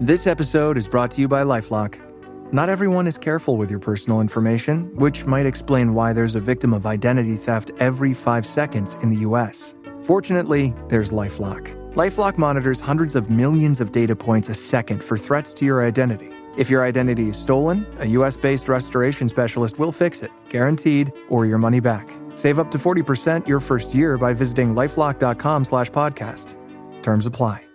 This episode is brought to you by LifeLock. Not everyone is careful with your personal information, which might explain why there's a victim of identity theft every 5 seconds in the US. Fortunately, there's LifeLock. LifeLock monitors hundreds of millions of data points a second for threats to your identity. If your identity is stolen, a US-based restoration specialist will fix it, guaranteed, or your money back. Save up to 40% your first year by visiting lifelock.com/podcast. Terms apply.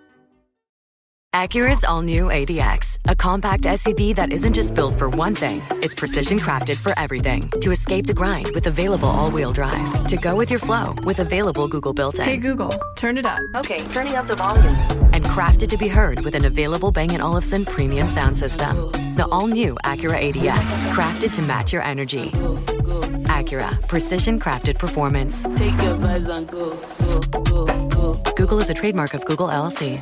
Acura's all-new ADX, a compact SUV that isn't just built for one thing, it's precision-crafted for everything. To escape the grind with available all-wheel drive. To go with your flow with available Google built-in. Hey Google, turn it up. Okay, turning up the volume. And crafted to be heard with an available Bang & Olufsen premium sound system. The all-new Acura ADX, crafted to match your energy. Acura, precision-crafted performance. Take your vibes and go. Google is a trademark of Google LLC.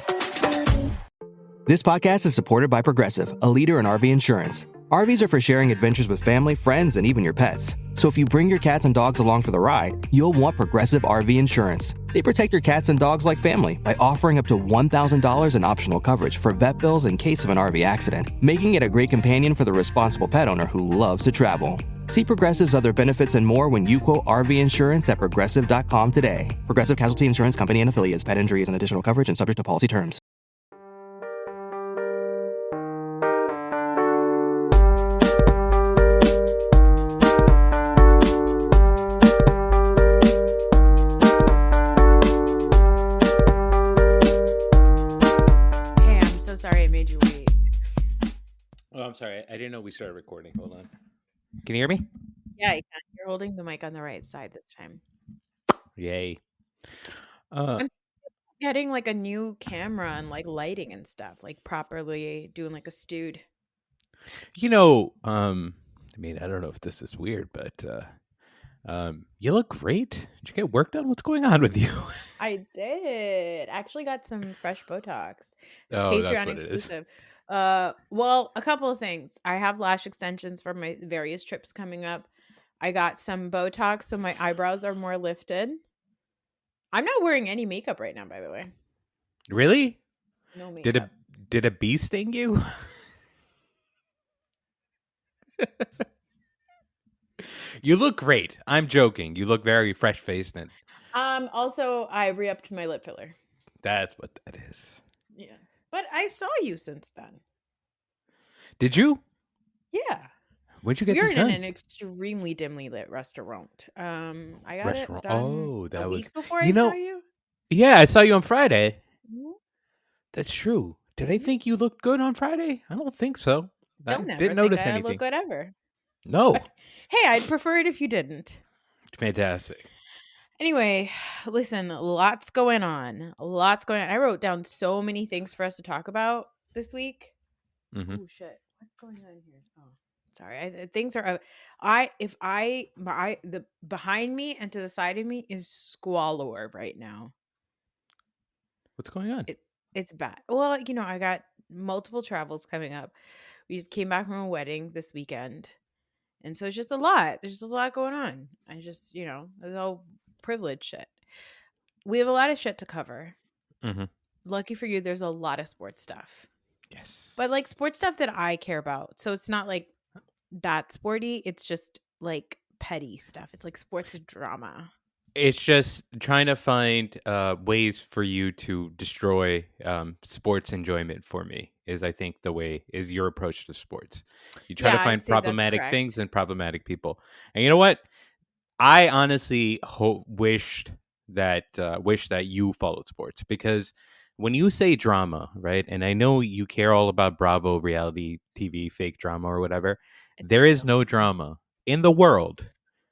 This podcast is supported by Progressive, a leader in RV insurance. RVs are for sharing adventures with family, friends, and even your pets. So if you bring your cats and dogs along for the ride, you'll want Progressive RV insurance. They protect your cats and dogs like family by offering up to $1,000 in optional coverage for vet bills in case of an RV accident, making it a great companion for the responsible pet owner who loves to travel. See Progressive's other benefits and more when you quote RV insurance at Progressive.com today. Progressive Casualty Insurance Company and Affiliates. Pet injury is an additional coverage and subject to policy terms. Sorry I made you wait. Oh, I'm sorry. I didn't know we started recording. Hold on. Can you hear me? Yeah, you can. You're holding the mic on the right side this time. Yay. I'm getting like a new camera and like lighting and stuff, like properly doing like a stewed. I don't know if this is weird, but you look great. Did you get work done? What's going on with you? I did. Actually got some fresh Botox. Oh, Patreon that's what exclusive. Well, a couple of things. I have lash extensions for my various trips coming up. I got some Botox so my eyebrows are more lifted. I'm not wearing any makeup right now, by the way. Really? No makeup. Did a bee sting you? You look great. I'm joking. You look very fresh-faced. And Also, I re-upped my lip filler. that's what that is. Yeah. But I saw you since then. Did you? Yeah. When'd you get You're this in done? an extremely dimly lit restaurant. I got it done Oh, that a was... week before I saw you. Yeah, I saw you on Friday. Mhm. That's true. Did I think you looked good on Friday? I don't think so. Don't I ever didn't notice think I anything. look good ever. No. Hey, I'd prefer it if you didn't. Fantastic. Anyway, listen, lots going on. I wrote down so many things for us to talk about this week. Mm-hmm. Oh shit, what's going on here? Oh, sorry. Things are. The behind me and to the side of me is squalor right now. What's going on? It's bad. Well, I got multiple travels coming up. We just came back from a wedding this weekend. And so it's just a lot. There's just a lot going on. I just, it's all privilege shit. We have a lot of shit to cover. Mm-hmm. Lucky for you, there's a lot of sports stuff. Yes. But like sports stuff that I care about. So it's not like that sporty. It's just like petty stuff. It's like sports drama. It's just trying to find ways for you to destroy sports enjoyment for me is, I think, is your approach to sports. You try to find problematic things and problematic people. And you know what? I honestly wish that you followed sports, because when you say drama, right? And I know you care all about Bravo, reality TV, fake drama or whatever. There is no drama in the world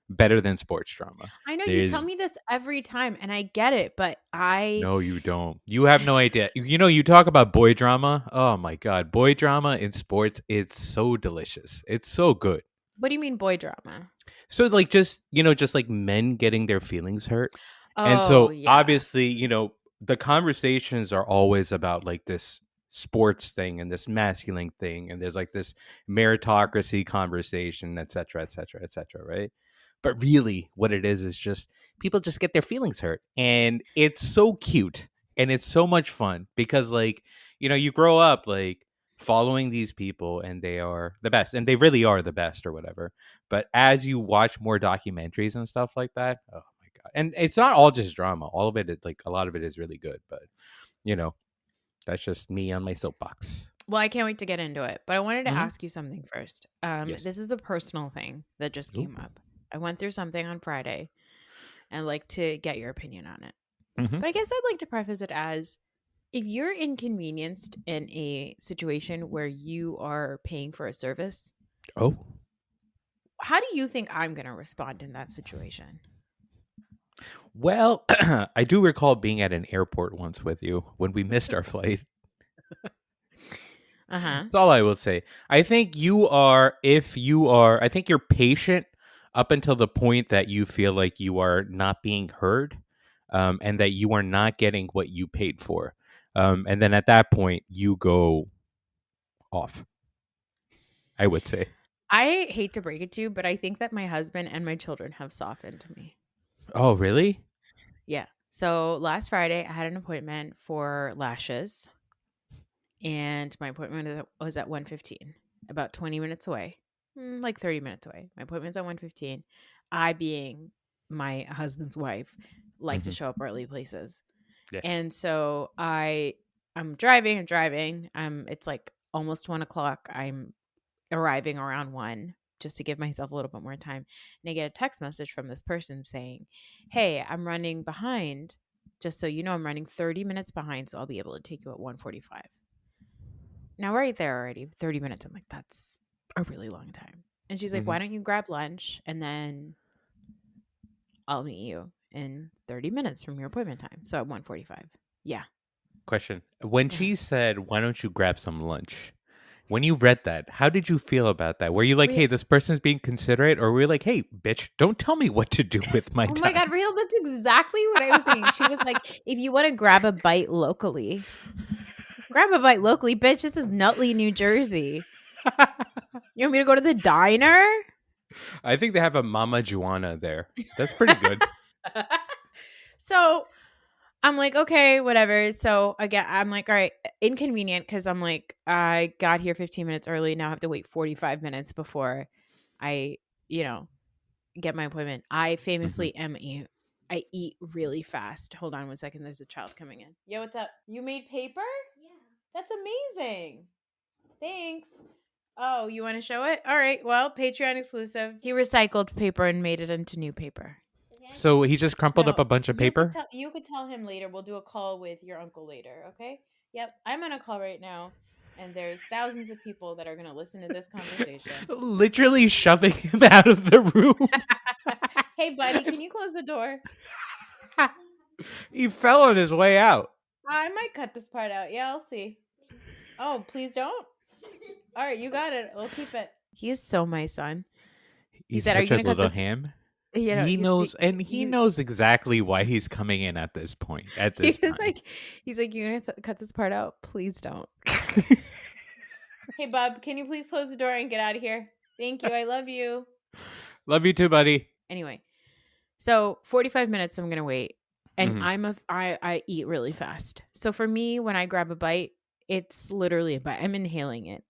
better than sports drama. I know you tell me this every time, and I get it, but No, you don't. You have no idea. You talk about boy drama. Oh my God, boy drama in sports, it's so delicious. It's so good. What do you mean boy drama? So it's like just like men getting their feelings hurt. Oh, and so yeah. obviously, the conversations are always about like this sports thing and this masculine thing, and there's like this meritocracy conversation, et cetera, right? But really what it is just people just get their feelings hurt. And it's so cute and it's so much fun because, like, you grow up like following these people, and they are the best, and they really are the best or whatever. But as you watch more documentaries and stuff like that, oh my God. And it's not all just drama. All of it, like a lot of it is really good, but that's just me on my soapbox. Well, I can't wait to get into it, but I wanted to Mhm. ask you something first. Yes. This is a personal thing that just came up. I went through something on Friday and I'd like to get your opinion on it. Mhm. But I guess I'd like to preface it as, if you're inconvenienced in a situation where you are paying for a service, Oh. how do you think I'm going to respond in that situation? Well, I do recall being at an airport once with you when we missed our flight. That's all I will say. I think I think you're patient up until the point that you feel like you are not being heard, and that you are not getting what you paid for. And then at that point, you go off, I would say. I hate to break it to you, but I think that my husband and my children have softened me. Oh, really? Yeah. So last Friday, I had an appointment for lashes, and my appointment was at 1:15, about 20 minutes away, like 30 minutes away. My appointment's at 1:15. I, being my husband's wife, like to show up early places. Yeah. And so I'm driving. It's like almost 1:00. I'm arriving around 1 just to give myself a little bit more time. And I get a text message from this person saying, "Hey, I'm running behind. Just so you know, I'm running 30 minutes behind, so I'll be able to take you at 1:45. Now, right there already, 30 minutes. I'm like, that's a really long time. And she's like, why don't you grab lunch and then I'll meet you in 30 minutes from your appointment time. So at 1:45. Yeah. Question. When she said, why don't you grab some lunch? When you read that, how did you feel about that? Were you like, hey, this person's being considerate? Or were you like, hey, bitch, don't tell me what to do with my time? Oh my God, Raheel, that's exactly what I was saying. She was like, if you want to grab a bite locally, grab a bite locally, bitch. This is Nutley, New Jersey. You want me to go to the diner? I think they have a Mama Juana there. That's pretty good. So I'm like, okay, whatever. So again, I'm like, all right, inconvenient, because I'm like, I got here 15 minutes early. Now I have to wait 45 minutes before I, get my appointment. I famously I eat really fast. Hold on 1 second. There's a child coming in. Yo, what's up? You made paper? Yeah. That's amazing. Thanks. Oh, you want to show it? All right. Well, Patreon exclusive. He recycled paper and made it into new paper. So he just crumpled up a bunch of paper? You could tell him later. We'll do a call with your uncle later, okay? Yep. I'm on a call right now, and there's thousands of people that are going to listen to this conversation. Literally shoving him out of the room. Hey, buddy, can you close the door? He fell on his way out. I might cut this part out. Yeah, I'll see. Oh, please don't. All right, you got it. We'll keep it. He is so my son. He's said, such a little ham. He knows, and he knows exactly why he's coming in at this point. He's like, you're gonna cut this part out. Please don't. Hey, Bub, can you please close the door and get out of here? Thank you. I love you. Love you too, buddy. Anyway, so 45 minutes I'm gonna wait, and I eat really fast. So for me, when I grab a bite, it's literally a bite. I'm inhaling it.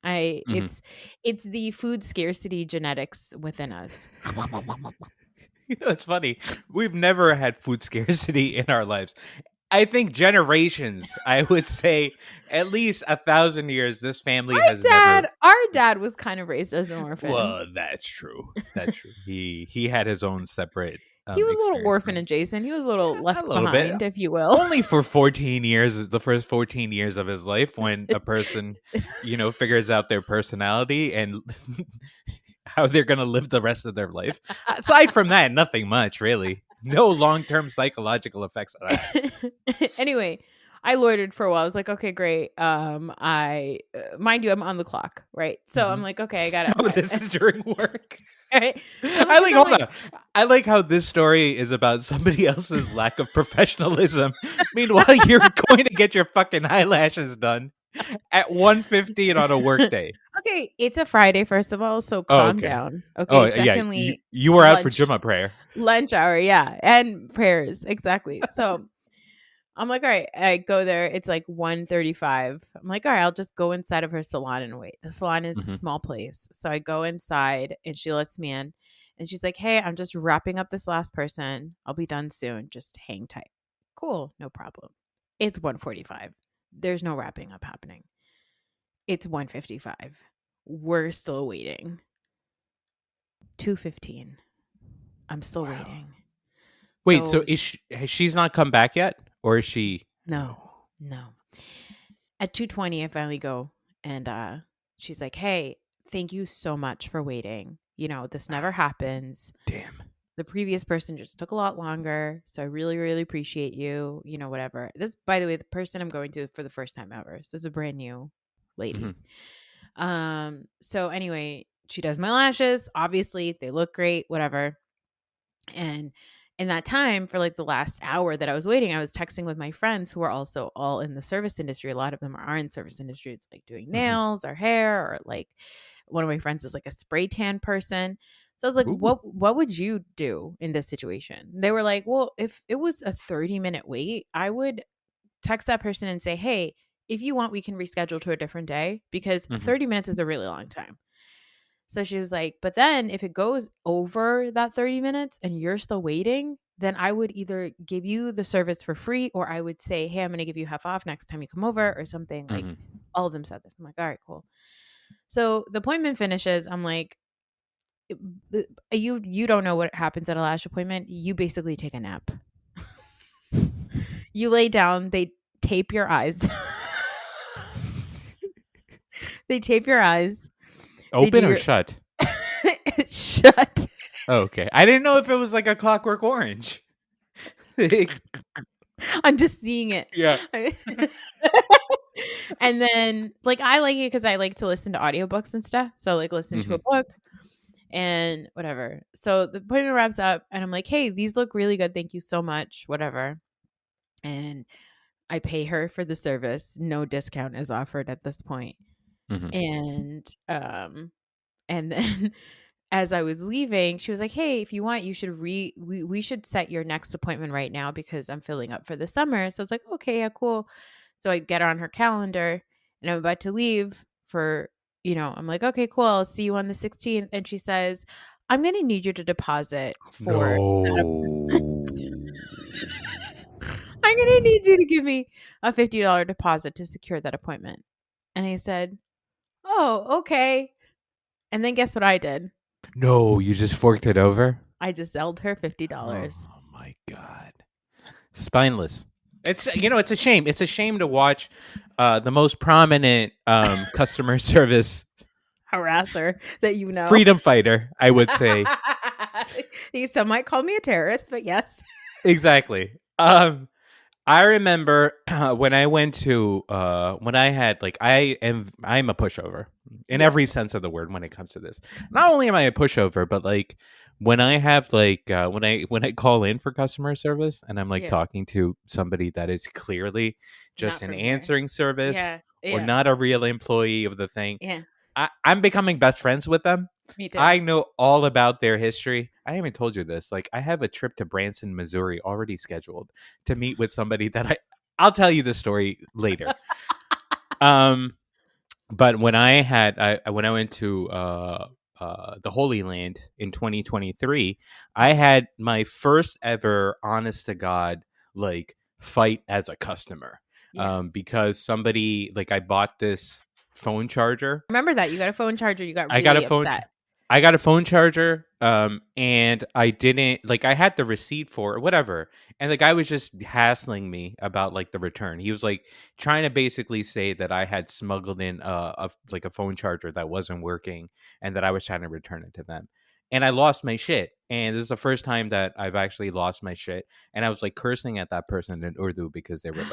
It's the food scarcity genetics within us. It's funny. We've never had food scarcity in our lives. I think generations, I would say at least 1,000 years, this family has never. Our dad was kind of raised as an orphan. Well, that's true. That's true. He had his own separate. He was a little orphan adjacent. He was a little left behind, if you will. Only for 14 years, the first 14 years of his life, when a person, figures out their personality and how they're going to live the rest of their life. Aside from that, nothing much, really. No long-term psychological effects of that. Anyway, I loitered for a while. I was like, okay, great. Mind you, I'm on the clock, right? So I'm like, okay, I got it. Oh, this is during work. Right. Hold on. I like how this story is about somebody else's lack of professionalism. Meanwhile, you're going to get your fucking eyelashes done at 1:15 on a work day. Okay, it's a Friday, first of all, so calm down. Okay, secondly, yeah, you were out for Jummah prayer. Lunch hour, yeah, and prayers, exactly. So, I'm like, all right. I go there. It's like 1:35. I'm like, all right, I'll just go inside of her salon and wait. The salon is a small place. So I go inside and she lets me in. And she's like, hey, I'm just wrapping up this last person. I'll be done soon. Just hang tight. Cool. No problem. It's 1:45. There's no wrapping up happening. It's 1:55. We're still waiting. 2:15. I'm still waiting. Wait, so she's not come back yet? Or is she? No. At 2:20, I finally go and she's like, hey, thank you so much for waiting. This never happens. Damn. The previous person just took a lot longer. So I really, really appreciate you. Whatever. This, by the way, the person I'm going to for the first time ever. So it's a brand new lady. So anyway, she does my lashes. Obviously, they look great, whatever. And in that time, for like the last hour that I was waiting, I was texting with my friends who are also all in the service industry. A lot of them are in service industry. It's like doing nails or hair, or like one of my friends is like a spray tan person. So I was like, what would you do in this situation? They were like, well, if it was a 30-minute wait, I would text that person and say, hey, if you want, we can reschedule to a different day, because 30 minutes is a really long time. So she was like, but then if it goes over that 30 minutes and you're still waiting, then I would either give you the service for free, or I would say, hey, I'm going to give you half off next time you come over, or something. Like, all of them said this. I'm like, all right, cool. So the appointment finishes. I'm like, you don't know what happens at a lash appointment. You basically take a nap. You lay down, they tape your eyes. They tape your eyes. Open or shut? Shut. Oh, okay. I didn't know if it was like a Clockwork Orange. I'm just seeing it. Yeah. And then, like, I like it because I like to listen to audiobooks and stuff. So, like, listen to a book and whatever. So the appointment wraps up and I'm like, hey, these look really good. Thank you so much. Whatever. And I pay her for the service. No discount is offered at this point. And then as I was leaving, she was like, hey, if you want, you should we should set your next appointment right now because I'm filling up for the summer. So it's like, okay, yeah, cool. So I get on her calendar and I'm about to leave for, I'm like, okay, cool. I'll see you on the 16th. And she says, I'm going to need you to deposit for I'm going to need you to give me a $50 deposit to secure that appointment. And I said, oh, okay. And then guess what I did? No, you just forked it over? I just sold her $50. Oh my God. Spineless. It's it's a shame. It's a shame to watch the most prominent customer service harasser that freedom fighter, I would say. Some might call me a terrorist, but yes. Exactly. I remember when I went to when I had I'm a pushover in every sense of the word when it comes to this. Not only am I a pushover, but like when I have when I call in for customer service and I'm talking to somebody that is clearly just an answering service or not a real employee of the thing. Yeah. I'm becoming best friends with them. Me too. I know all about their history. I haven't told you this. Like, I have a trip to Branson, Missouri already scheduled to meet with somebody that I'll tell you the story later. But when I went to the Holy Land in 2023, I had my first ever honest to God fight as a customer. Because somebody I bought this phone charger. Remember that you got a phone charger. You got really upset. I got a phone charger, and I didn't I had the receipt for it, whatever. And the guy was just hassling me about the return. He was trying to basically say that I had smuggled in a phone charger that wasn't working, and that I was trying to return it to them. And I lost my shit. And this is the first time that I've actually lost my shit. And I was cursing at that person in Urdu because they were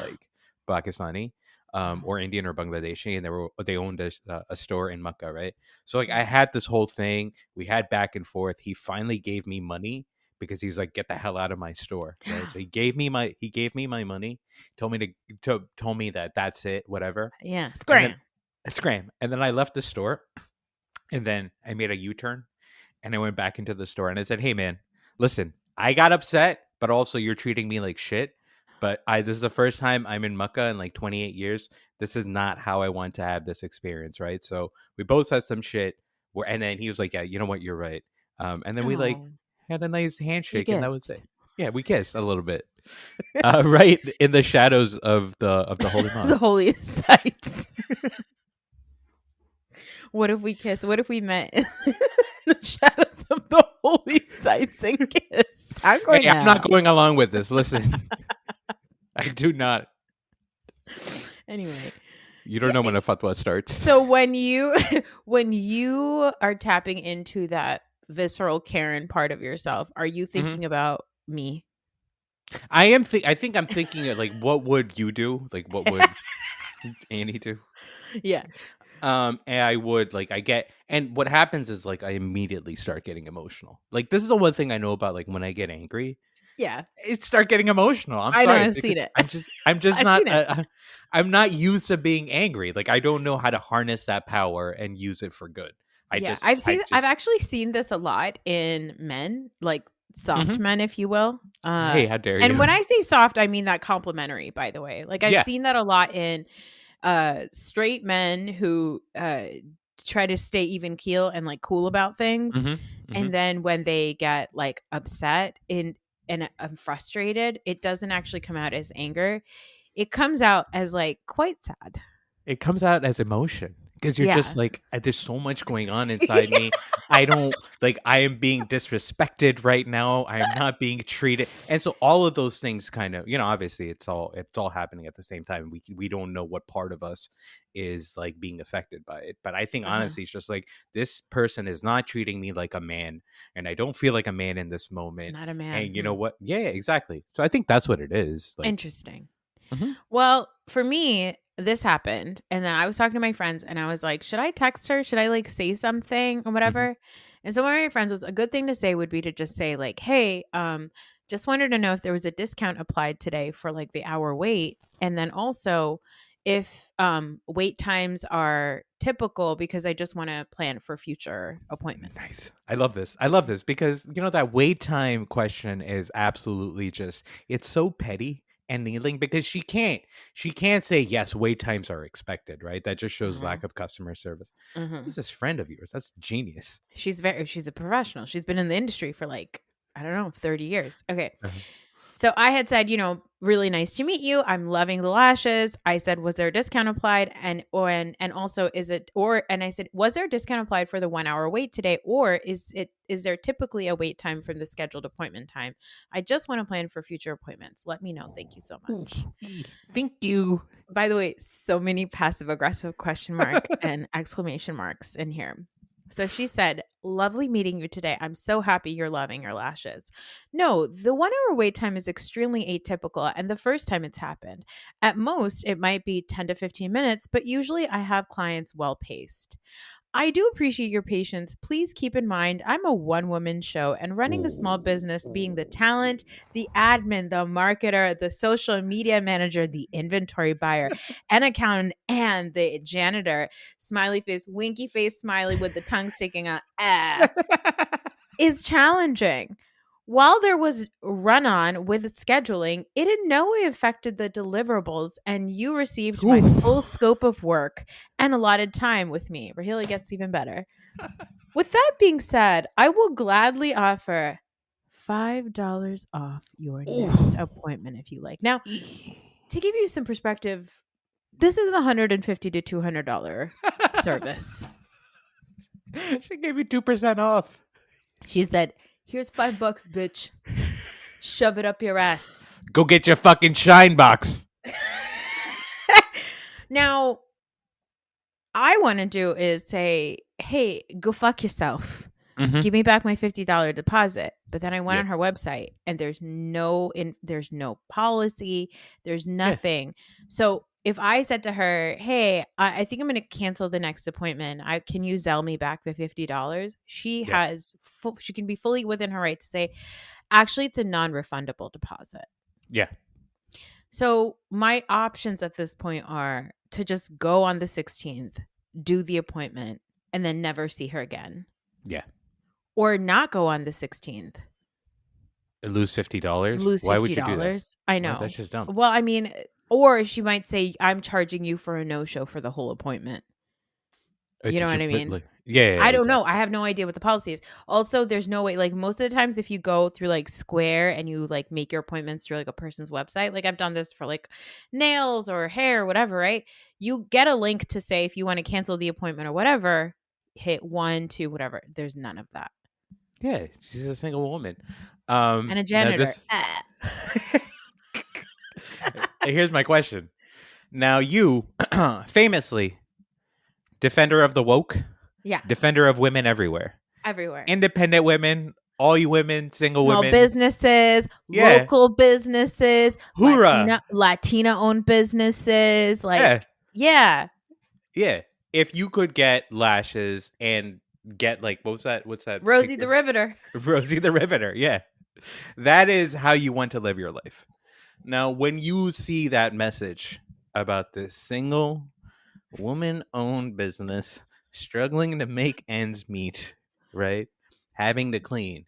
Pakistani. Or Indian or Bangladeshi, and they owned a store in Makkah, right? So I had this whole thing. We had back and forth. He finally gave me money because he was like, "Get the hell out of my store!" Right? So he gave me my money. Told me that that's it, whatever. Yeah, scram. And then I left the store, and then I made a U-turn, and I went back into the store, and I said, "Hey, man, listen, I got upset, but also you're treating me like shit. But this is the first time I'm in Mecca in like 28 years. This is not how I want to have this experience, right? So we both said some shit, and then he was like, "Yeah, you know what? You're right." And then we like Oh, had a nice you handshake, and that was kissed. it. Yeah, we kissed a little bit, right in the shadows of the holy The mosque. holy sites. What if we kissed? What if we met in the shadows of the holy sites and kissed? I'm going Hey, I'm now. not going along with this. Listen, I do not. Anyway, You don't know when a fatwa starts. so when you are tapping into that visceral Karen part of yourself, are you thinking about me? I think I'm thinking of, like, what would you do? Like, what would Annie do? Yeah. And I would and what happens is like I immediately start getting emotional. Like, this is the one thing I know about, like, when I get angry, Yeah. it start getting emotional. I'm I know, sorry, I've because seen it. I'm just I've not seen it. I'm not used to being angry. Like, I don't know how to harness that power and use it for good. I've actually seen this a lot in men, like soft men, if you will. Hey, how dare And you? when I say soft, I mean that complimentary, by the way. Like, I've Yeah. seen that a lot in straight men who try to stay even keel and like cool about things. And then when they get like upset and frustrated, it doesn't actually come out as anger. It comes out as like quite sad. It comes out as emotion because you're Yeah. just like, there's so much going on inside me. I don't like, I am being disrespected right now. I am not being treated. And so all of those things kind of, obviously it's all happening at the same time. We don't know what part of us is like being affected by it. But I think honestly, it's just like, this person is not treating me like a man, and I don't feel like a man in this moment. Not a man. And you know what? Yeah, exactly. So I think that's what it is. Like, Interesting. Mhm. Well, for me, this happened, and then I was talking to my friends, and I was like, should I text her? Should I like say something or whatever? And so one of my friends was, a good thing to say would be to just say like, hey, just wanted to know if there was a discount applied today for like the hour wait, and then also if wait times are typical, because I just want to plan for future appointments. Nice. I love this because that wait time question is absolutely just, it's so petty and kneeling, because she can't say yes, wait times are expected, right? That just shows lack of customer service. Who's this friend of yours? That's genius. She's a professional. She's been in the industry for like, I don't know, 30 years. Okay. So I had said, really nice to meet you. I'm loving the lashes. I said, was there a discount applied? And also, and I said, was there a discount applied for the 1 hour wait today? Or is there typically a wait time from the scheduled appointment time? I just want to plan for future appointments. Let me know. Thank you so much. Thank you. By the way, so many passive aggressive question mark and exclamation marks in here. So she said, lovely meeting you today. I'm so happy you're loving your lashes. No, the 1 hour wait time is extremely atypical, and the first time it's happened. At most, it might be 10 to 15 minutes, but usually I have clients well paced. I do appreciate your patience. Please keep in mind, I'm a one-woman show, and running a small business, being the talent, the admin, the marketer, the social media manager, the inventory buyer, an accountant, and the janitor, smiley face, winky face, smiley with the tongue sticking out, is challenging. While there was run-on with scheduling, it in no way affected the deliverables, and you received my full scope of work and allotted time with me. Raheel gets even better. With that being said, I will gladly offer $5 off your next appointment if you like. Now, to give you some perspective, this is $150 to $200 service. She gave you 2% off. She said, here's $5, bitch. Shove it up your ass. Go get your fucking shine box. Now, I want to do is say, hey, go fuck yourself. Give me back my $50 deposit. But then I went on her website, and there's no policy. There's nothing. Yeah. So if I said to her, hey, I think I'm going to cancel the next appointment. Can you Zelle me back the $50? She can be fully within her right to say, actually, it's a non-refundable deposit. Yeah. So my options at this point are to just go on the 16th, do the appointment, and then never see her again. Yeah. Or not go on the 16th, Lose $50? Lose $50. Why would you do that? I know. Well, that's just dumb. Well, I mean, or she might say, I'm charging you for a no-show for the whole appointment. You know what I mean? Yeah, I don't know. I have no idea what the policy is. Also, there's no way, like most of the times if you go through like Square and you like make your appointments through like a person's website, like I've done this for like nails or hair or whatever, right? You get a link to say if you want to cancel the appointment or whatever, hit 1, 2, whatever. There's none of that. Yeah, she's a single woman. And a janitor. Here's my question. Now you, famously, defender of the woke. Yeah. Defender of women everywhere. Everywhere. Independent women, all you women, single Small women. businesses, local businesses, Hoorah. Latina-owned businesses. Like, yeah. If you could get lashes and get like, what's that? Rosie picture? the Riveter. Rosie the Riveter, yeah. That is how you want to live your life. Now, when you see that message about this single woman-owned business struggling to make ends meet, right? Having to clean.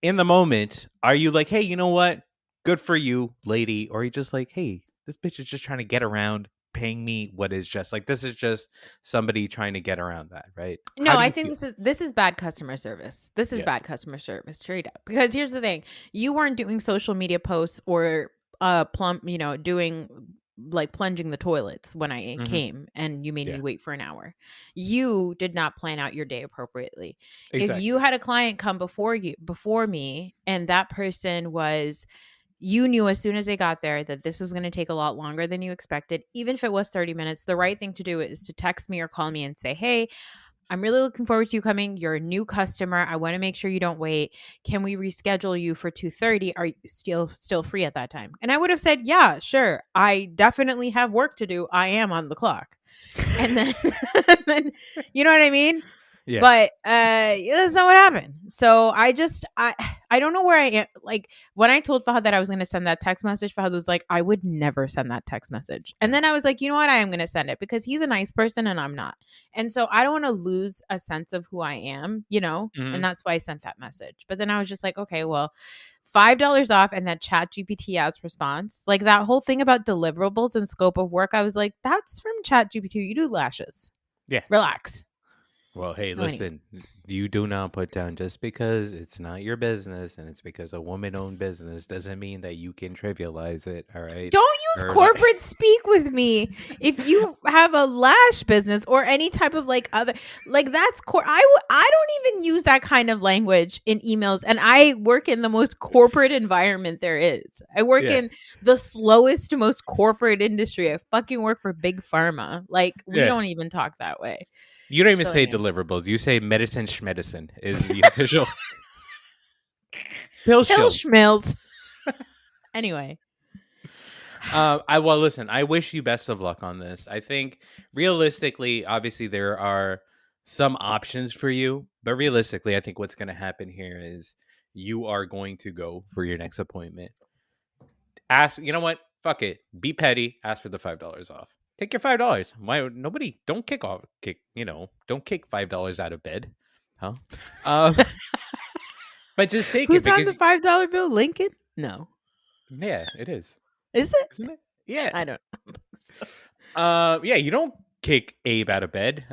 In the moment, are you like, hey, you know what? Good for you, lady. Or are you just like, hey, this bitch is just trying to get around paying me what is just like, this is just somebody trying to get around that, right? No, I think this is bad customer service. This is bad customer service, straight up. Because here's the thing. You weren't doing social media posts or doing like plunging the toilets when I came and you made me wait for an hour. You did not plan out your day appropriately. Exactly. If you had a client come before me and that person you knew as soon as they got there that this was going to take a lot longer than you expected, even if it was 30 minutes, the right thing to do is to text me or call me and say, hey, I'm really looking forward to you coming. You're a new customer. I want to make sure you don't wait. Can we reschedule you for 2:30? Are you still free at that time? And I would have said, yeah, sure. I definitely have work to do. I am on the clock. And then, you know what I mean? Yeah. But that's not what happened. So I don't know where I am. Like when I told Fahad that I was going to send that text message, Fahad was like, I would never send that text message. And then I was like, you know what? I am going to send it because he's a nice person and I'm not. And so I don't want to lose a sense of who I am, and that's why I sent that message. But then I was just like, okay, well, $5 off and that ChatGPT as response, like that whole thing about deliverables and scope of work. I was like, that's from ChatGPT. You do lashes. Yeah. Relax. Well, hey, listen, you do not put down just because it's not your business and it's because a woman-owned business doesn't mean that you can trivialize it, all right? Don't use corporate speak with me. If you have a lash business or any type of like other, like that's I don't even use that kind of language in emails. And I work in the most corporate environment there is. I work in the slowest, most corporate industry. I fucking work for Big Pharma. Like we don't even talk that way. You don't even say deliverables. You say medicine schmedicine is the official. Pill schmills. Anyway. Well, listen, I wish you best of luck on this. I think realistically, obviously there are some options for you, but realistically, I think what's going to happen here is you are going to go for your next appointment. Ask, you know what? Fuck it. Be petty. Ask for the $5 off. Take your $5. Why nobody don't kick $5 out of bed, huh? But just take Who's it. Who's on the $5 bill? Lincoln? No. Yeah, it is. Is it? Isn't it? Yeah. I don't. Yeah, you don't kick Abe out of bed.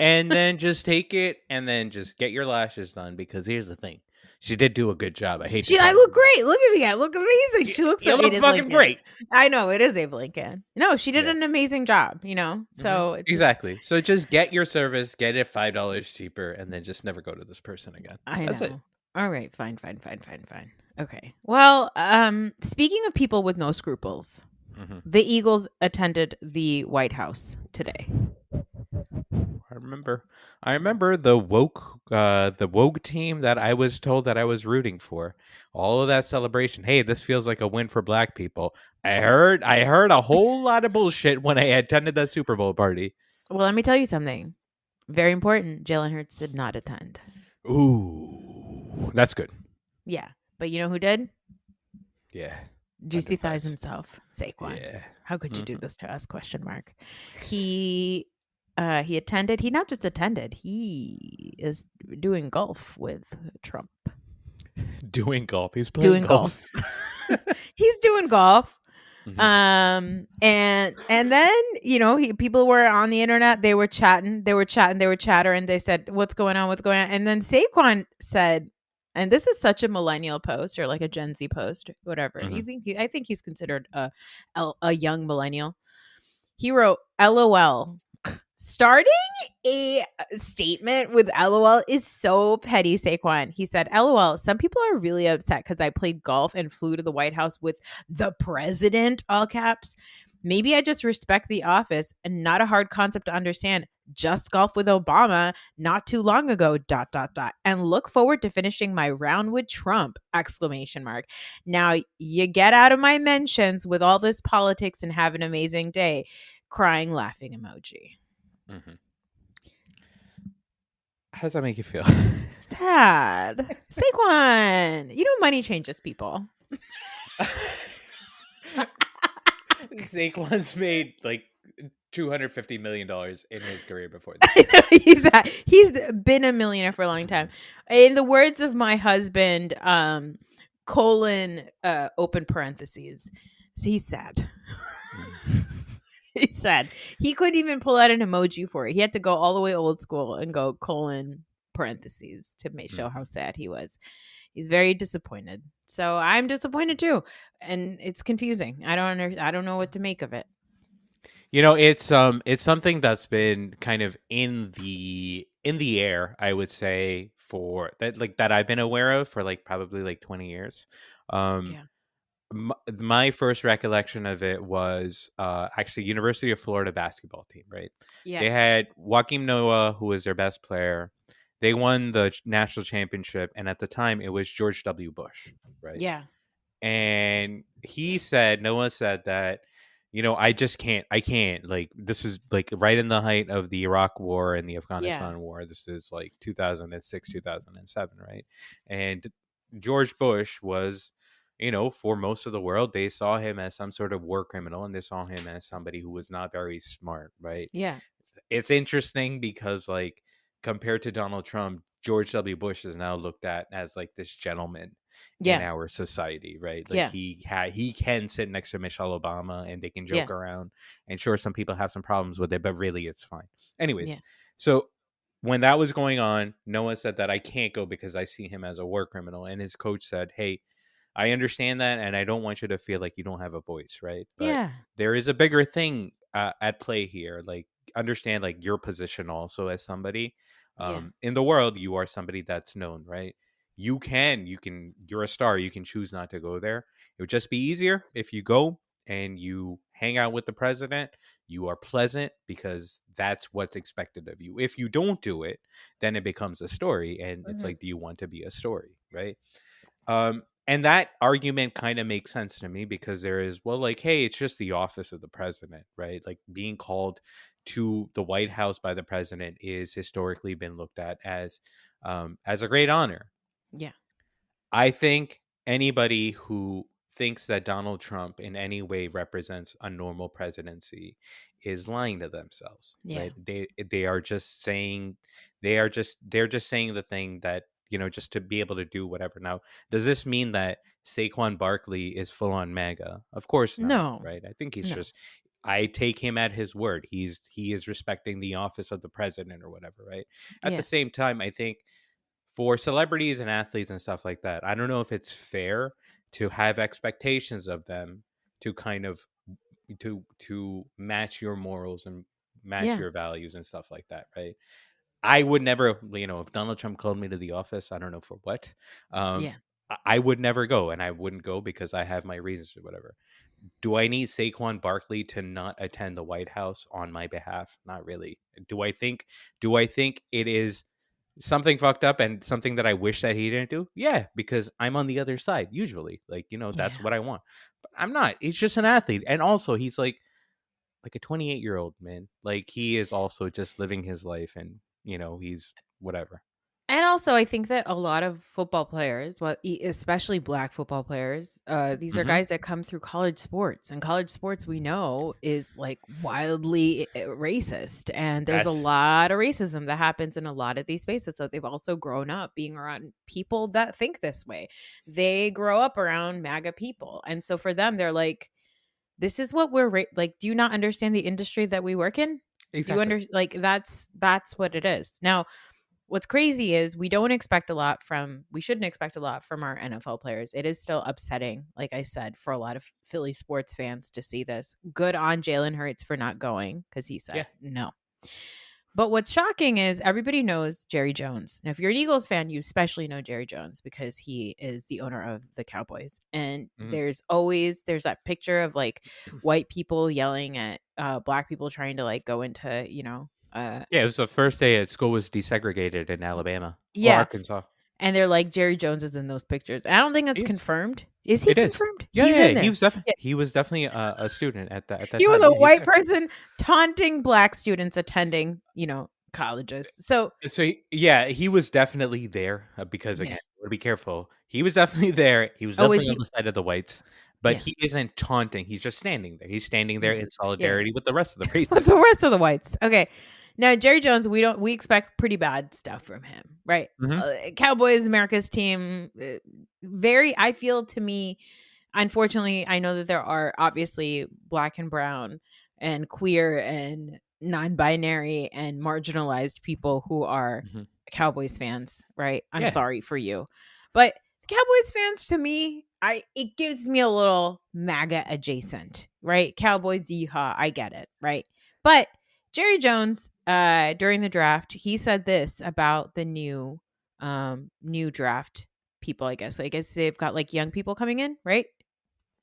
And then just take it and then just get your lashes done because here's the thing. She did do a good job. I look great. Look at me. I look amazing. She looks you look fucking great. I know it is Abe Lincoln. No, she did an amazing job, So it's exactly. So just get your service, get it $5 cheaper, and then just never go to this person again. That's it. All right, fine. Okay. Well, speaking of people with no scruples, the Eagles attended the White House today. I remember the woke team that I was told that I was rooting for. All of that celebration. Hey, this feels like a win for black people. I heard a whole lot of bullshit when I attended that Super Bowl party. Well, let me tell you something. Very important. Jalen Hurts did not attend. Ooh, that's good. Yeah, but you know who did? Yeah. Juicy Thighs himself, Saquon. Yeah. How could you do this to us? ? He attended. He not just attended. He is doing golf with Trump. Doing golf. He's playing doing golf. He's doing golf. Mhm. And then, you know, people were on the internet, they were chattering, they said, what's going on? And then Saquon said, and this is such a millennial post or like a Gen Z post, whatever. Mhm. I think he's considered a young millennial. He wrote, LOL. Starting a statement with LOL is so petty, Saquon. He said, LOL, some people are really upset because I played golf and flew to the White House with the president, all caps. Maybe I just respect the office and not a hard concept to understand. Just golf with Obama not too long ago, ... And look forward to finishing my round with Trump, ! Now you get out of my mentions with all this politics and have an amazing day. Crying, laughing emoji. Mhm. How does that make you feel? Sad. Saquon, you know money changes people. Saquon's made like $250 million in his career before I this. know, he's been a millionaire for a long time. In the words of my husband, colon open parentheses, he's sad. He's sad. He couldn't even pull out an emoji for it. He had to go all the way old school and go colon parentheses to show how sad he was. He's very disappointed. So I'm disappointed too, and it's confusing. I don't know what to make of it. You know, it's something that's been kind of in the air, I would say, for that I've been aware of for like probably like 20 years. Yeah. My first recollection of it was actually University of Florida basketball team, right? Yeah. They had Joakim Noah, who was their best player. They won the national championship, and at the time it was George W. Bush, right? Yeah. And Noah said that, you know, I can't, like, this is like right in the height of the Iraq war and the Afghanistan war. This is like 2006, 2007, right? And George Bush was, you know, for most of the world, they saw him as some sort of war criminal, and they saw him as somebody who was not very smart, right? Yeah. It's interesting because, like, compared to Donald Trump, George W. Bush is now looked at as like this gentleman in our society, right? Like he can sit next to Michelle Obama and they can joke around. And sure, some people have some problems with it, but really it's fine. Anyways, so when that was going on, Noah said that I can't go because I see him as a war criminal. And his coach said, hey, I understand that, and I don't want you to feel like you don't have a voice, right? But there is a bigger thing at play here. Like, understand like your position also as somebody in the world. You are somebody that's known, right? You're a star. You can choose not to go there. It would just be easier if you go and you hang out with the president. You are pleasant because that's what's expected of you. If you don't do it, then it becomes a story, and it's like, do you want to be a story, right? And that argument kind of makes sense to me because there is, well, like, hey, it's just the office of the president, right? Like, being called to the White House by the president is historically been looked at as a great honor. Yeah. I think anybody who thinks that Donald Trump in any way represents a normal presidency is lying to themselves. Right? They are just saying they're just saying the thing that, you know, just to be able to do whatever. Now, does this mean that Saquon Barkley is full on MAGA? Of course not. No. Right? I think he's just, I take him at his word. He is respecting the office of the president or whatever, right? At the same time, I think for celebrities and athletes and stuff like that, I don't know if it's fair to have expectations of them to kind of to match your morals and match your values and stuff like that, right? I would never, you know, if Donald Trump called me to the office, I don't know for what, I would never go, and I wouldn't go because I have my reasons or whatever. Do I need Saquon Barkley to not attend the White House on my behalf? Not really. Do I think it is something fucked up and something that I wish that he didn't do? Yeah, because I'm on the other side usually. Like, you know, that's what I want. But I'm not. He's just an athlete. And also he's like a 28-year-old man. Like, he is also just living his life, and, you know, he's whatever. And also, I think that a lot of football players, especially black football players, these are guys that come through college sports. And college sports, we know, is like wildly racist. And there's a lot of racism that happens in a lot of these spaces. So they've also grown up being around people that think this way. They grow up around MAGA people. And so for them, they're like, this is what we're like. Do you not understand the industry that we work in? Exactly. Do you that's what it is. Now, what's crazy is we shouldn't expect a lot from our NFL players. It is still upsetting, like I said, for a lot of Philly sports fans to see this. Good on Jalen Hurts for not going because he said no. But what's shocking is everybody knows Jerry Jones. Now, if you're an Eagles fan, you especially know Jerry Jones because he is the owner of the Cowboys. And there's that picture of like white people yelling at black people trying to like go into, it was the first day at school was desegregated in Alabama or Arkansas. And they're like, Jerry Jones is in those pictures. I don't think that's confirmed. Is he confirmed? Yeah, he was definitely a student at that he time. Was a white person taunting black students attending, colleges. So he was definitely there because again, be careful. He was definitely there. He was definitely on the side of the whites. But he isn't taunting. He's just standing there. He's standing there in solidarity with the rest of the races. With the rest of the whites. Okay. Now, Jerry Jones, we expect pretty bad stuff from him, right? Cowboys, America's team, I feel to me, unfortunately, I know that there are obviously black and brown and queer and non-binary and marginalized people who are Cowboys fans, right? I'm sorry for you. But Cowboys fans, to me, it gives me a little MAGA adjacent, right? Cowboys, yeehaw, I get it, right? But Jerry Jones, during the draft, he said this about the new draft people, I guess. I guess they've got like young people coming in, right?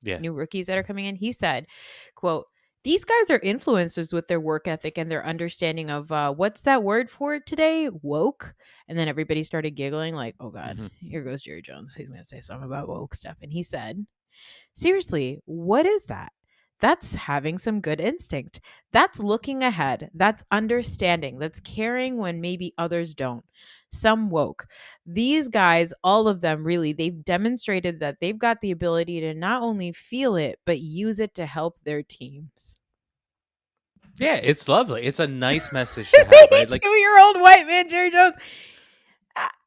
Yeah. New rookies that are coming in. He said, quote, "These guys are influencers with their work ethic and their understanding of what's that word for it today? Woke." And then everybody started giggling like, oh God, here goes Jerry Jones. He's going to say something about woke stuff. And he said, seriously, what is that? That's having some good instinct. That's looking ahead. That's understanding. That's caring when maybe others don't. Some woke. These guys, all of them, really, they've demonstrated that they've got the ability to not only feel it, but use it to help their teams. Yeah, it's lovely. It's a nice message to have, right? Like 82-year-old white man, Jerry Jones.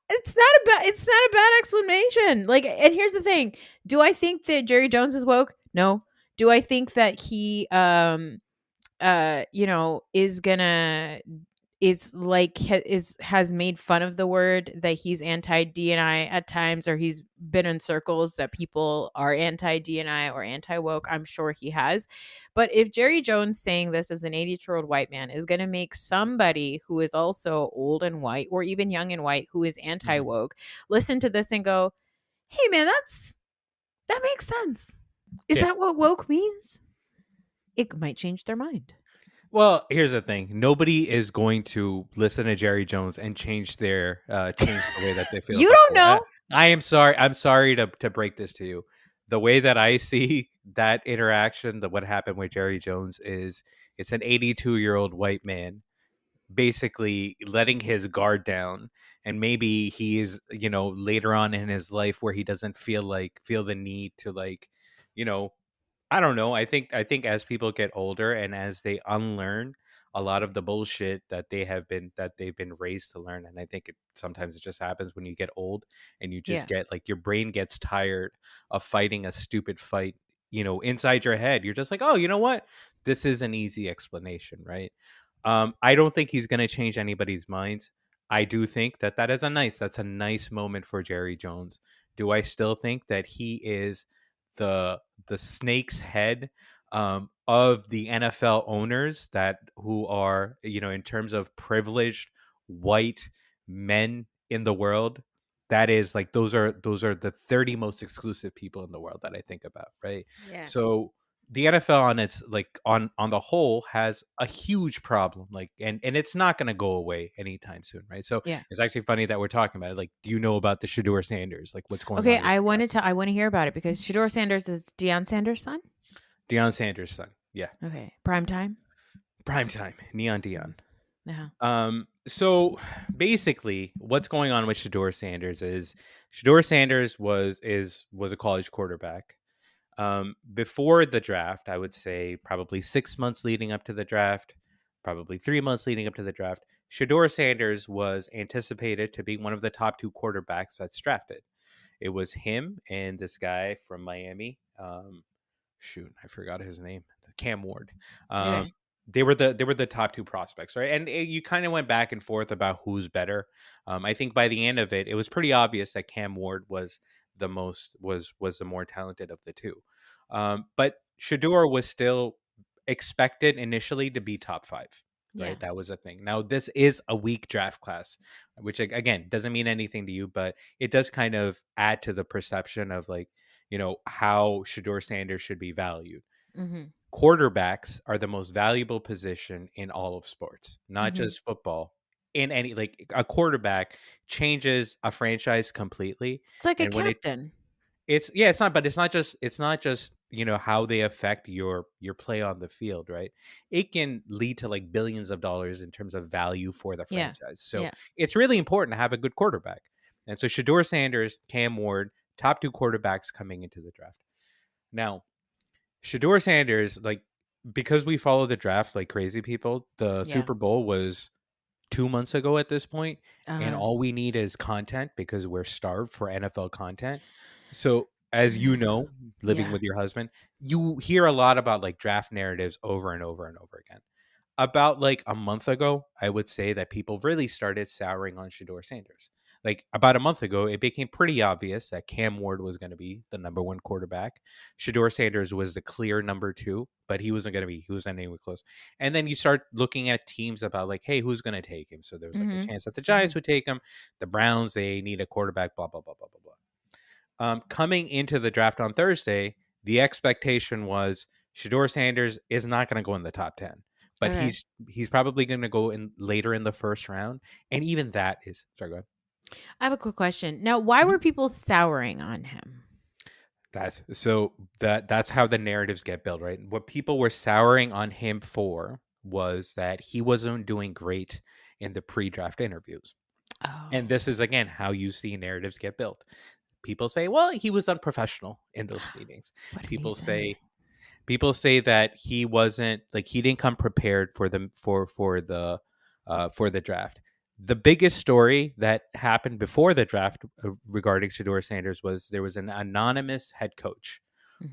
It's not a bad explanation. Like, and here's the thing. Do I think that Jerry Jones is woke? No. Do I think that he has made fun of the word, that he's anti-D&I at times, or he's been in circles that people are anti-D&I or anti-woke? I'm sure he has. But if Jerry Jones saying this as an 82-year-old white man is going to make somebody who is also old and white, or even young and white, who is anti-woke, listen to this and go, hey man, that makes sense. Is that what woke means? It might change their mind. Well, here's the thing. Nobody is going to listen to Jerry Jones and change the way that they feel. You don't know. I am sorry. I'm sorry to break this to you. The way that I see that interaction, what happened with Jerry Jones is it's an 82-year-old white man basically letting his guard down, and maybe he is, later on in his life where he doesn't feel the need to I don't know. I think as people get older and as they unlearn a lot of the bullshit that they've been raised to learn, and I think sometimes it just happens when you get old and you just get your brain gets tired of fighting a stupid fight, inside your head. You're just like, oh, you know what? This is an easy explanation, right? I don't think he's going to change anybody's minds. I do think that's a nice moment for Jerry Jones. Do I still think that he is the snake's head of the NFL owners who are, in terms of privileged white men in the world? That is those are the 30 most exclusive people in the world that I think about, right? Yeah. So the NFL on its on the whole has a huge problem, and it's not going to go away anytime soon, right? So it's actually funny that we're talking about it. Do you know about the Shedeur Sanders? What's going on? Okay, I want to hear about it because Shedeur Sanders is Deion Sanders' son. Deion Sanders' son, yeah. Okay, prime time. Neon Deion. So basically, what's going on with Shedeur Sanders is Shedeur Sanders was a college quarterback. Before the draft, I would say probably 6 months leading up to the draft, probably 3 months leading up to the draft, Shedeur Sanders was anticipated to be one of the top 2 quarterbacks that's drafted. It was him and this guy from Miami. I forgot his name. Cam Ward. Okay. They were the top 2 prospects, right? And you kind of went back and forth about who's better. I think by the end of it, it was pretty obvious that Cam Ward was the more talented of the 2. But Shedeur was still expected initially to be top 5. Right. Yeah. That was a thing. Now, this is a weak draft class, which again doesn't mean anything to you, but it does kind of add to the perception of like, how Shedeur Sanders should be valued. Mm-hmm. Quarterbacks are the most valuable position in all of sports, not Mm-hmm. just football. In any, like, a quarterback changes a franchise completely. It's like a And when captain. it's not just how they affect your play on the field, right? It can lead to like billions of dollars in terms of value for the Yeah. franchise. So Yeah. it's really important to have a good quarterback. And so Shedeur Sanders, Cam Ward, top 2 quarterbacks coming into the draft. Now, Shedeur Sanders, like, because we follow the draft like crazy people, the Super Bowl was 2 months ago at this point, and all we need is content because we're starved for NFL content. So, as you know, living with your husband, you hear a lot about like draft narratives over and over and over again. About like a month ago, I would say that people really started souring on Shedeur Sanders. Like about a month ago, it became pretty obvious that Cam Ward was going to be the number 1 quarterback. Shedeur Sanders was the clear number 2, but he wasn't anywhere close. And then you start looking at teams about like, hey, who's going to take him? So there was like a chance that the Giants would take him. The Browns, they need a quarterback, blah, blah, blah, blah, blah, blah. Coming into the draft on Thursday, the expectation was Shedeur Sanders is not going to go in the top 10. But he's probably going to go in later in the first round. And even that is... Sorry, go ahead. I have a quick question. Now, why were people souring on him? That's how the narratives get built, right? What people were souring on him for was that he wasn't doing great in the pre-draft interviews. Oh. And this is, again, how you see narratives get built. People say, well, he was unprofessional in those meetings. People say that he wasn't, like, he didn't come prepared for the draft. The biggest story that happened before the draft regarding Shedeur Sanders was there was an anonymous head coach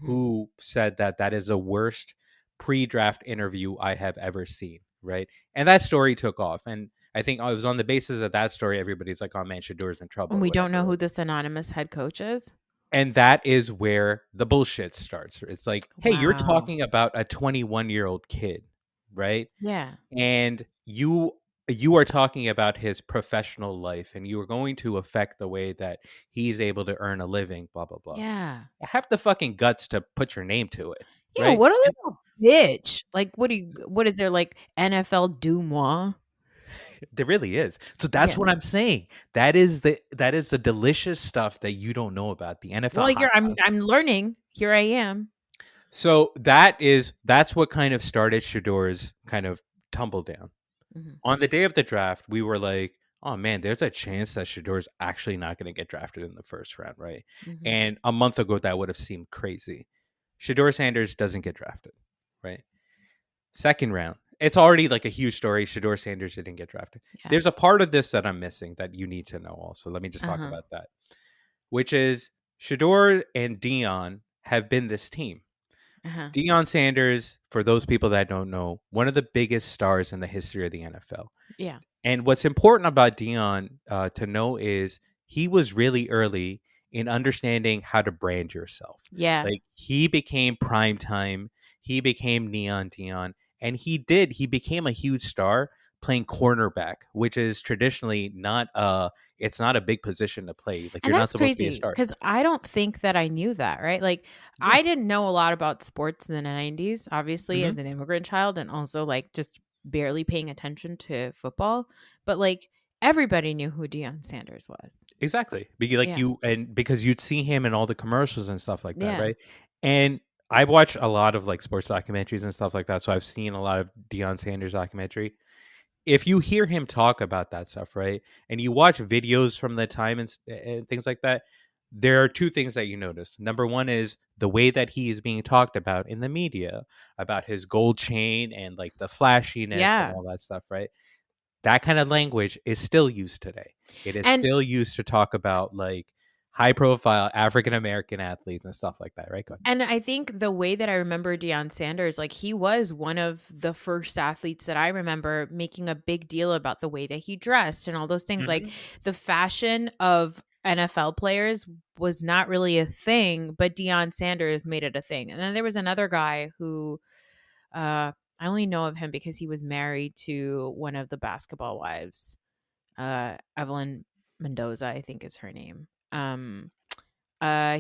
who said that is the worst pre-draft interview I have ever seen, right? And that story took off. And I think it was on the basis of that story, everybody's like, oh man, Shadeur's in trouble. And we don't know who this anonymous head coach is? And that is where the bullshit starts. It's like, hey, you're talking about a 21-year-old kid, right? Yeah. And you are talking about his professional life, and you are going to affect the way that he's able to earn a living, blah, blah, blah. Yeah. Have the fucking guts to put your name to it. Yeah, right? What a little bitch. Like, what is there, like, NFL du moi? There really is. So that's what I'm saying. That is the delicious stuff that you don't know about the NFL. Well, I'm learning. Here I am. So that's what kind of started Shadeur's kind of tumble down. On the day of the draft, we were like, oh man, there's a chance that Shadeur's actually not going to get drafted in the first round, right? And a month ago, that would have seemed crazy. Shedeur Sanders doesn't get drafted, right? Second round. It's already like a huge story. Shedeur Sanders didn't get drafted. Yeah. There's a part of this that I'm missing that you need to know also. Let me just talk about that. Which is Shedeur and Deion have been this team. Deion Sanders, for those people that don't know, one of the biggest stars in the history of the NFL. Yeah. And what's important about Deion to know is he was really early in understanding how to brand yourself. Yeah. Like he became primetime. He became Neon Deion. And he became a huge star playing cornerback, which is traditionally not a big position to play. Like, you're not supposed to be a star. Because I don't think that I knew that, right? Like, I didn't know a lot about sports in the 90s, obviously, as an immigrant child, and also like just barely paying attention to football. But like everybody knew who Deion Sanders was. Exactly. Because you'd see him in all the commercials and stuff like that, right? And I watch a lot of like sports documentaries and stuff like that. So I've seen a lot of Deion Sanders documentary. if you hear him talk about that stuff, right, and you watch videos from the time and things like that, there are two things that you notice. Number one is the way that he is being talked about in the media about his gold chain and like the flashiness and Yeah. all that stuff, right? That kind of language is still used today. It is And still used to talk about like high profile African American athletes and stuff like that, right? Go ahead. And I think the way that I remember Deion Sanders, like he was one of the first athletes that I remember making a big deal about the way that he dressed and all those things. Like the fashion of NFL players was not really a thing, but Deion Sanders made it a thing. And then there was another guy who I only know of him because he was married to one of the basketball wives. Evelyn Mendoza, I think is her name.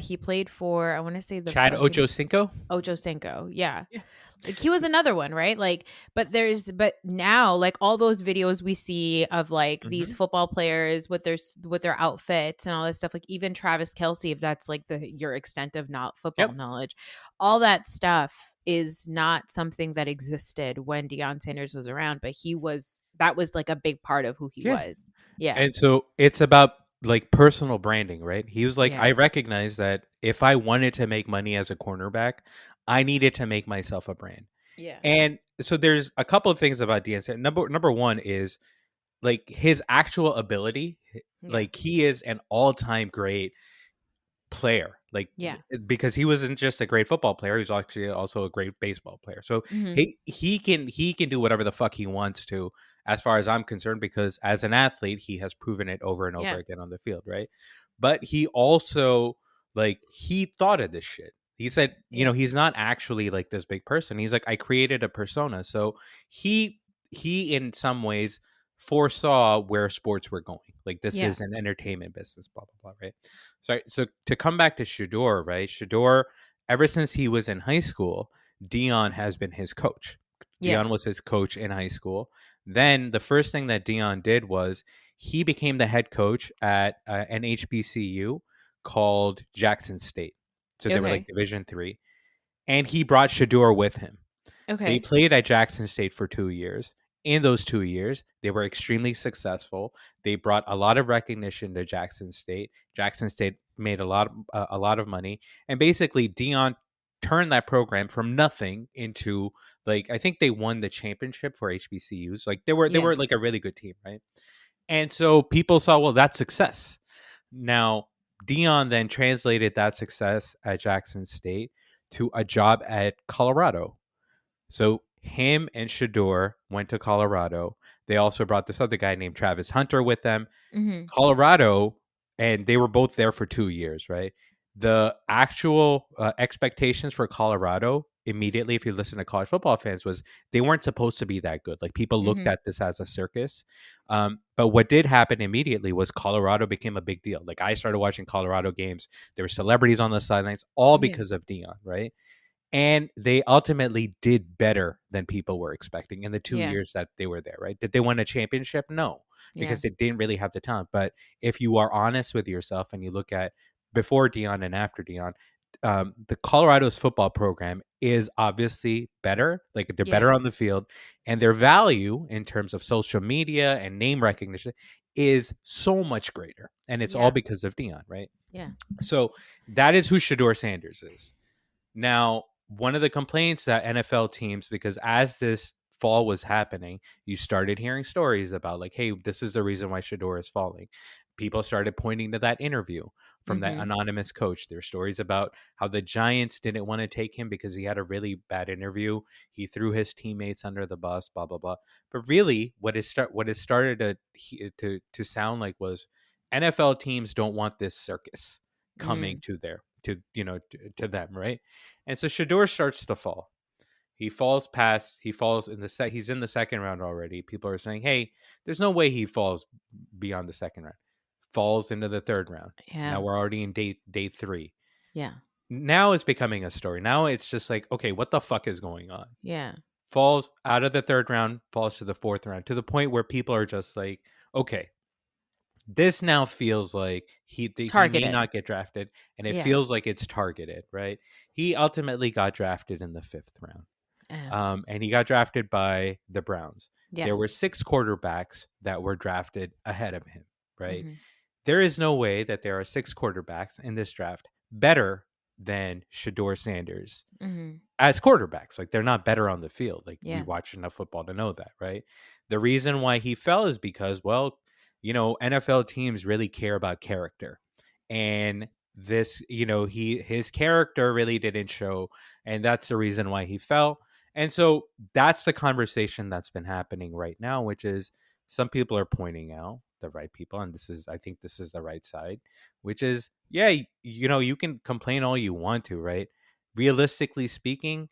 He played for, I want to say the Chad Ochocinco. Ochocinco, yeah. Yeah. Like he was another one, right? Like, but now like all those videos we see of like these football players with their outfits and all this stuff, like even Travis Kelce, if that's like your extent of not football knowledge, all that stuff is not something that existed when Deion Sanders was around, but that was like a big part of who he was. Yeah. And so it's about like personal branding, right? He was like, Yeah. I recognize that if I wanted to make money as a cornerback, I needed to make myself a brand. Yeah. And so there's a couple of things about Deion Sanders. Number one is like his actual ability. Like he is an all-time great player, like because he wasn't just a great football player, he was actually also a great baseball player. So he can do whatever the fuck he wants to, as far as I'm concerned, because as an athlete he has proven it over and over again on the field, right? But he also like he thought of this shit. He said, you know, he's not actually like this big person. He's like, I created a persona. So he in some ways foresaw where sports were going. Like this is an entertainment business, blah blah blah, right? So to come back to Shedeur, right? Shedeur, ever since he was in high school, Deion has been his coach. Deion was his coach in high school. Then the first thing that Deion did was he became the head coach at an HBCU called Jackson State. So they were like Division III, and he brought Shedeur with him. They played at Jackson State for 2 years. In those 2 years, they were extremely successful. They brought a lot of recognition to Jackson State. Jackson State made a lot of money, and basically Deion turned that program from nothing into like I think they won the championship for HBCUs. Like they were like a really good team, right? And so people saw, well, that's success. Now Deion then translated that success at Jackson State to a job at Colorado. So him and Shedeur went to Colorado. They also brought this other guy named Travis Hunter with them. Colorado, and they were both there for 2 years, right? The actual expectations for Colorado immediately, if you listen to college football fans, was they weren't supposed to be that good. Like people looked at this as a circus. But what did happen immediately was Colorado became a big deal. Like I started watching Colorado games. There were celebrities on the sidelines, all because of Deion, right? And they ultimately did better than people were expecting in the 2 years that they were there, right? Did they win a championship? No, because they didn't really have the talent. But if you are honest with yourself and you look at before Deion and after Deion, the Colorado's football program is obviously better. Like they're better on the field, and their value in terms of social media and name recognition is so much greater. And it's all because of Deion, right? Yeah. So that is who Shedeur Sanders is. Now, one of the complaints that NFL teams, because as this fall was happening, you started hearing stories about like, hey, this is the reason why Shedeur is falling. People started pointing to that interview from that anonymous coach. There's stories about how the Giants didn't want to take him because he had a really bad interview. He threw his teammates under the bus, blah, blah, blah. But really what it started to sound like was NFL teams don't want this circus coming to them, right? And so Shedeur starts to fall. He's in the second round already. People are saying, hey, there's no way he falls beyond the second round. Falls into the third round. Yeah. Now we're already in day 3. Yeah. Now it's becoming a story. Now it's just like, okay, what the fuck is going on? Yeah. Falls out of the third round, falls to the fourth round, to the point where people are just like, okay, this now feels like he may not get drafted, and it feels like it's targeted, right? He ultimately got drafted in the 5th round. And he got drafted by the Browns. Yeah. There were 6 quarterbacks that were drafted ahead of him, right? Mm-hmm. There is no way that there are 6 quarterbacks in this draft better than Shedeur Sanders as quarterbacks. Like, they're not better on the field. Like, we watch enough football to know that, right? The reason why he fell is because, well, NFL teams really care about character. And this, his character really didn't show. And that's the reason why he fell. And so that's the conversation that's been happening right now, which is some people are pointing out, the right people, and I think this is the right side, which is, you can complain all you want to, right? Realistically speaking,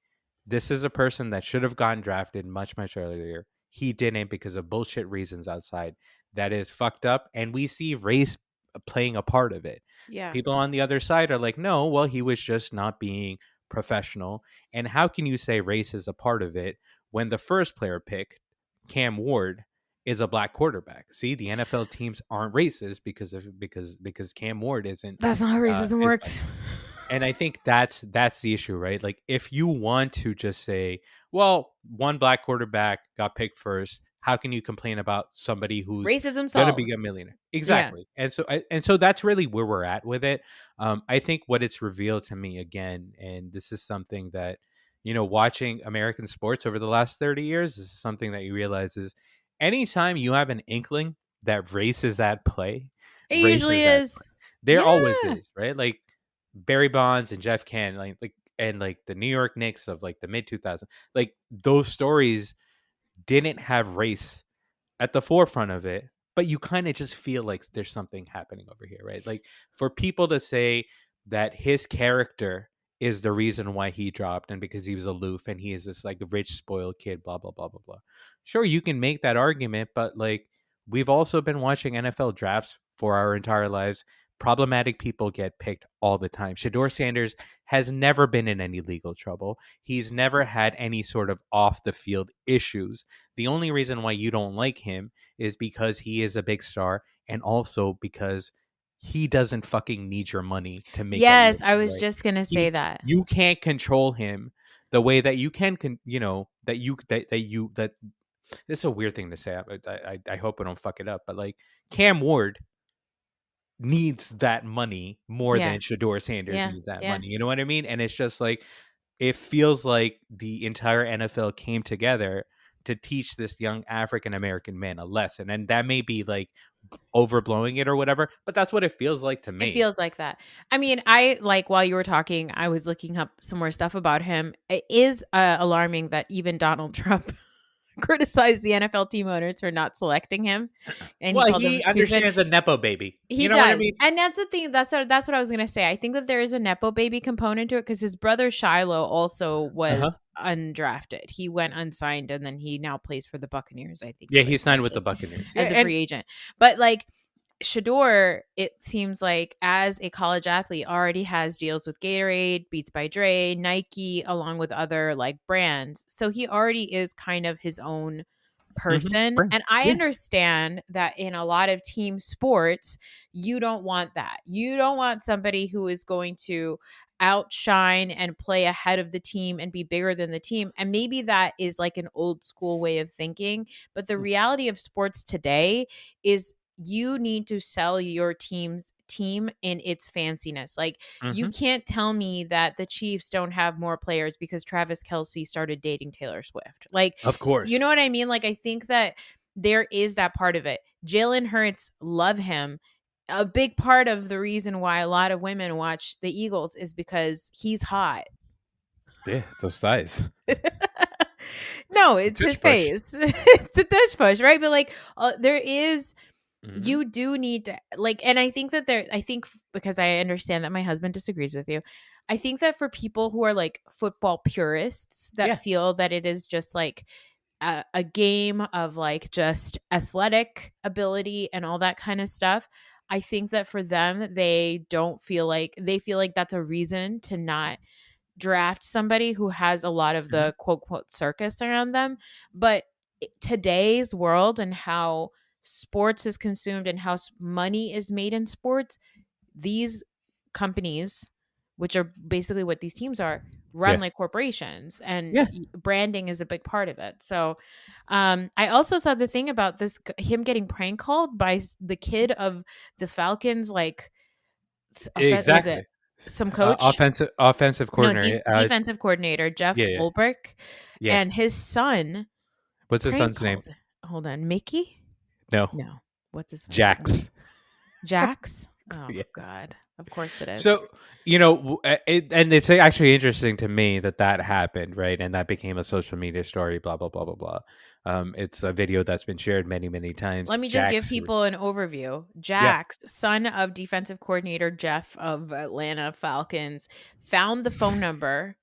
this is a person that should have gotten drafted much, much earlier. He didn't because of bullshit reasons outside. That is fucked up. And we see race playing a part of it. Yeah. People on the other side are like, no, well, he was just not being professional. And how can you say race is a part of it when the first player picked, Cam Ward, is a black quarterback? See, the NFL teams aren't racist because Cam Ward isn't. That's not how racism works. And I think that's the issue, right? Like, if you want to just say, well, one black quarterback got picked first, how can you complain about somebody who's racism going to be a millionaire? Exactly. Yeah. And so that's really where we're at with it. I think what it's revealed to me again, and this is something that, watching American sports over the last 30 years, this is something that you realize is anytime you have an inkling that race is at play, it usually is. There always is, right? Like Barry Bonds and Jeff Can, and the New York Knicks of like the mid 2000s, like those stories didn't have race at the forefront of it, but you kind of just feel like there's something happening over here, right? Like, for people to say that his character is the reason why he dropped and because he was aloof and he is this like rich, spoiled kid, blah, blah, blah, blah, blah. Sure, you can make that argument, but like, we've also been watching NFL drafts for our entire lives. Problematic people get picked all the time. Shedeur Sanders has never been in any legal trouble. He's never had any sort of off the field issues. The only reason why you don't like him is because he is a big star, and also because he doesn't fucking need your money to make. Yes, I was just gonna say that you can't control him the way that you can. That this is a weird thing to say. I hope I don't fuck it up, but like, Cam Ward needs that money more than Shedeur Sanders needs that money. You know what I mean? And it's just like, it feels like the entire NFL came together to teach this young African-American man a lesson. And that may be like overblowing it or whatever, but that's what it feels like to me. It feels like that. I mean, while you were talking, I was looking up some more stuff about him. It is alarming that even Donald Trump criticized the NFL team owners for not selecting him, and he understands a nepo baby. He does, what I mean? And that's the thing. That's what I was gonna say. I think that there is a nepo baby component to it because his brother Shiloh also was undrafted. He went unsigned, and then he now plays for the Buccaneers. I think. Yeah, he signed with the Buccaneers as a free agent. But like, Shedeur, it seems like as a college athlete already has deals with Gatorade, Beats by Dre, Nike, along with other like brands. So he already is kind of his own person. And I understand that in a lot of team sports, you don't want that. You don't want somebody who is going to outshine and play ahead of the team and be bigger than the team. And maybe that is like an old school way of thinking. But the reality of sports today is you need to sell your team in its fanciness. Like, you can't tell me that the Chiefs don't have more players because Travis Kelce started dating Taylor Swift. Like, of course, you know what I mean? Like, I think that there is that part of it. Jalen Hurts, love him. A big part of the reason why a lot of women watch the Eagles is because he's hot. Yeah, those thighs. No, it's his face. It's a tush push, right? But like, there is. You do need to like, and I think that because I understand that my husband disagrees with you, I think that for people who are like football purists that feel that it is just like a game of like just athletic ability and all that kind of stuff, I think that for them, they feel like that's a reason to not draft somebody who has a lot of the quote quote circus around them. But today's world and how sports is consumed and how money is made in sports, these companies, which are basically what these teams are, run like corporations, and Yeah. branding is a big part of it. So I also saw the thing about him getting prank called by the kid of the Falcons, like was it Exactly. some coach? Offensive No, coordinator. defensive coordinator Jeff Yeah. Ulbrich, Yeah. and his son. What's his prank son's name? called. Hold on, Mickey? No. What's his Jax. Jax? Oh Yeah. God, of course it is. So, and it's actually interesting to me that happened, right? And that became a social media story, blah, blah, blah, blah, blah. It's a video that's been shared many, many times. Let me just give people an overview. Jax, son of defensive coordinator Jeff of Atlanta Falcons, found the phone number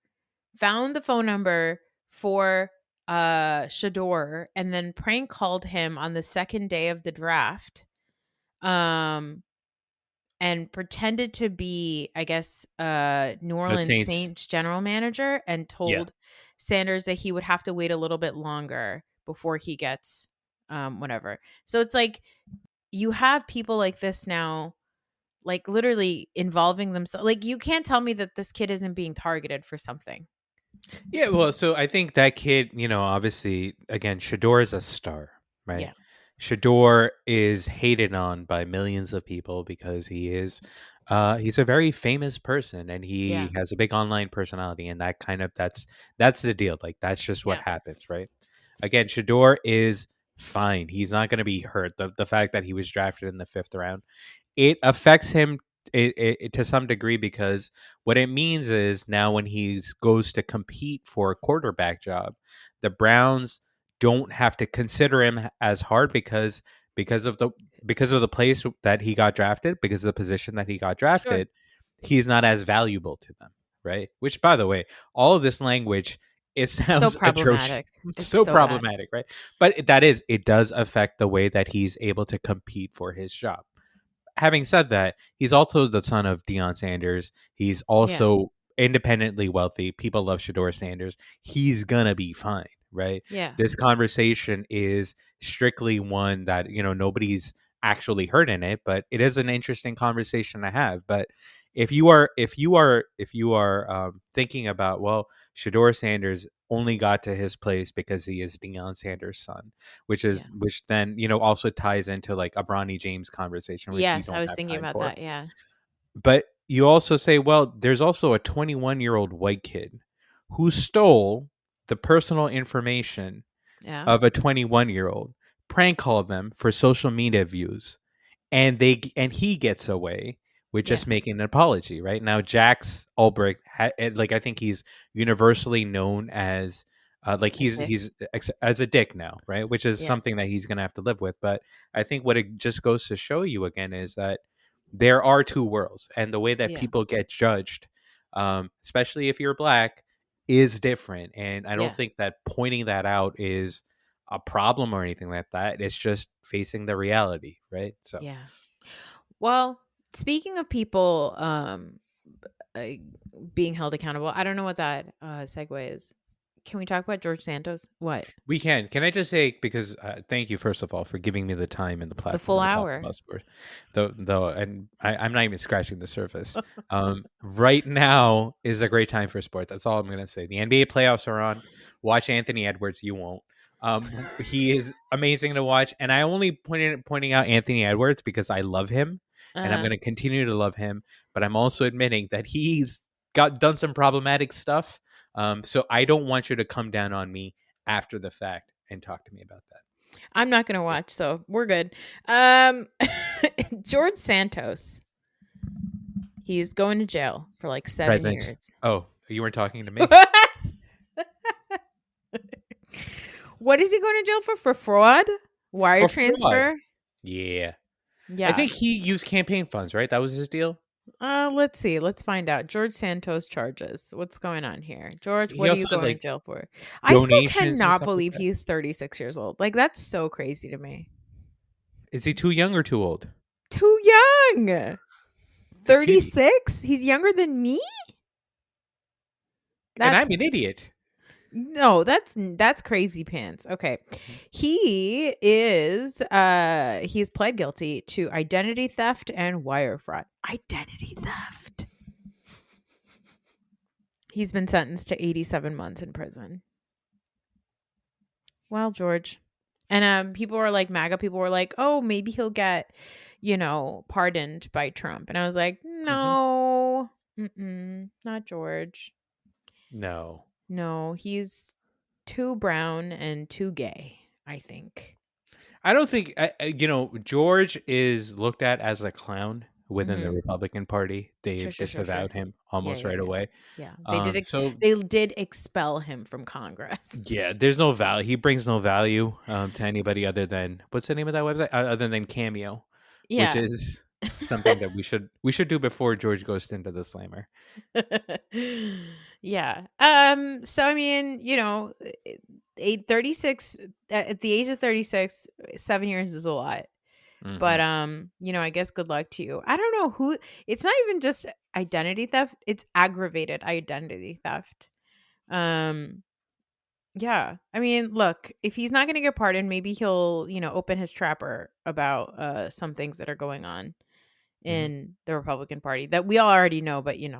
for Shador, and then prank called him on the second day of the draft. And pretended to be, I guess, New Orleans Saints general manager, and told Sanders that he would have to wait a little bit longer before he gets whatever. So it's like you have people like this now, like literally involving themselves. Like, you can't tell me that this kid isn't being targeted for something. Yeah, well, so I think that kid, obviously, again, Shador is a star, right? Yeah. Shador is hated on by millions of people because he's a very famous person, and he has a big online personality, and that's the deal. Like, that's just what happens, right? Again, Shador is fine. He's not going to be hurt. The fact that he was drafted in the 5th round, it affects him to some degree, because what it means is now when he goes to compete for a quarterback job, the Browns don't have to consider him as hard because of the place that he got drafted, because of the position that he got drafted. Sure. He's not as valuable to them, right? Which, by the way, all of this language, it sounds so problematic. It's so problematic, bad. Right? But it does affect the way that he's able to compete for his job. Having said that, he's also the son of Deion Sanders. He's also independently wealthy. People love Shador Sanders. He's gonna be fine, right? Yeah. This conversation is strictly one that, nobody's actually heard in it, but it is an interesting conversation to have. But if you are thinking about, well, Shador Sanders only got to his place because he is Deion Sanders' son, which then, also ties into like a Bronny James conversation. Which yes, I was thinking about that. Yeah. But you also say, well, there's also a 21-year-old white kid who stole the personal information of a 21-year-old, prank called them for social media views, and he gets away with just making an apology. Right now, Jax Ulbrich, I think he's universally known as he's as a dick now, right? Which is something that he's gonna have to live with. But I think what it just goes to show you again is that there are two worlds, and the way that people get judged, especially if you're Black, is different. And I don't think that pointing that out is a problem or anything like that. It's just facing the reality, right? So well, speaking of people being held accountable, I don't know what that segue is. Can we talk about George Santos? What? We can. Can I just say, because thank you, first of all, for giving me the time and the platform. The full hour. Though, and I'm not even scratching the surface. Right now is a great time for sports. That's all I'm going to say. The NBA playoffs are on. Watch Anthony Edwards. You won't. He is amazing to watch. And I only pointing out Anthony Edwards because I love him. And I'm going to continue to love him. But I'm also admitting that he's done some problematic stuff. So I don't want you to come down on me after the fact and talk to me about that. I'm not going to watch, so we're good. George Santos. He's going to jail for like 7 years. Oh, you weren't talking to me? What is he going to jail for? For fraud? Wire transfer? Fraud. Yeah. I think he used campaign funds, right? That was his deal? Let's see. Let's find out. George Santos charges. What's going on here? George, what are you going to jail for? I still cannot believe he's 36 years old. Like, that's so crazy to me. Is he too young or too old? Too young. 36? He's younger than me? And I'm an idiot. No, that's crazy pants. Okay. He is he's pled guilty to identity theft and wire fraud. Identity theft. He's been sentenced to 87 months in prison. Well, George. And people were like, MAGA people were like, oh, maybe he'll get, pardoned by Trump. And I was like, no, not George. No, he's too brown and too gay, I think. I don't think, George is looked at as a clown within the Republican Party. They disavowed him almost right away. Yeah, they did expel him from Congress. Yeah, there's no value. He brings no value to anybody other than, what's the name of that website? Other than Cameo, which is something that we should do before George goes into the slammer. Yeah. So I mean, 36 at the age of 36, 7 years is a lot. But I guess good luck to you. I don't know who. It's not even just identity theft; it's aggravated identity theft. Yeah. I mean, look, if he's not going to get pardoned, maybe he'll, open his trapper about some things that are going on in the Republican Party that we all already know, but he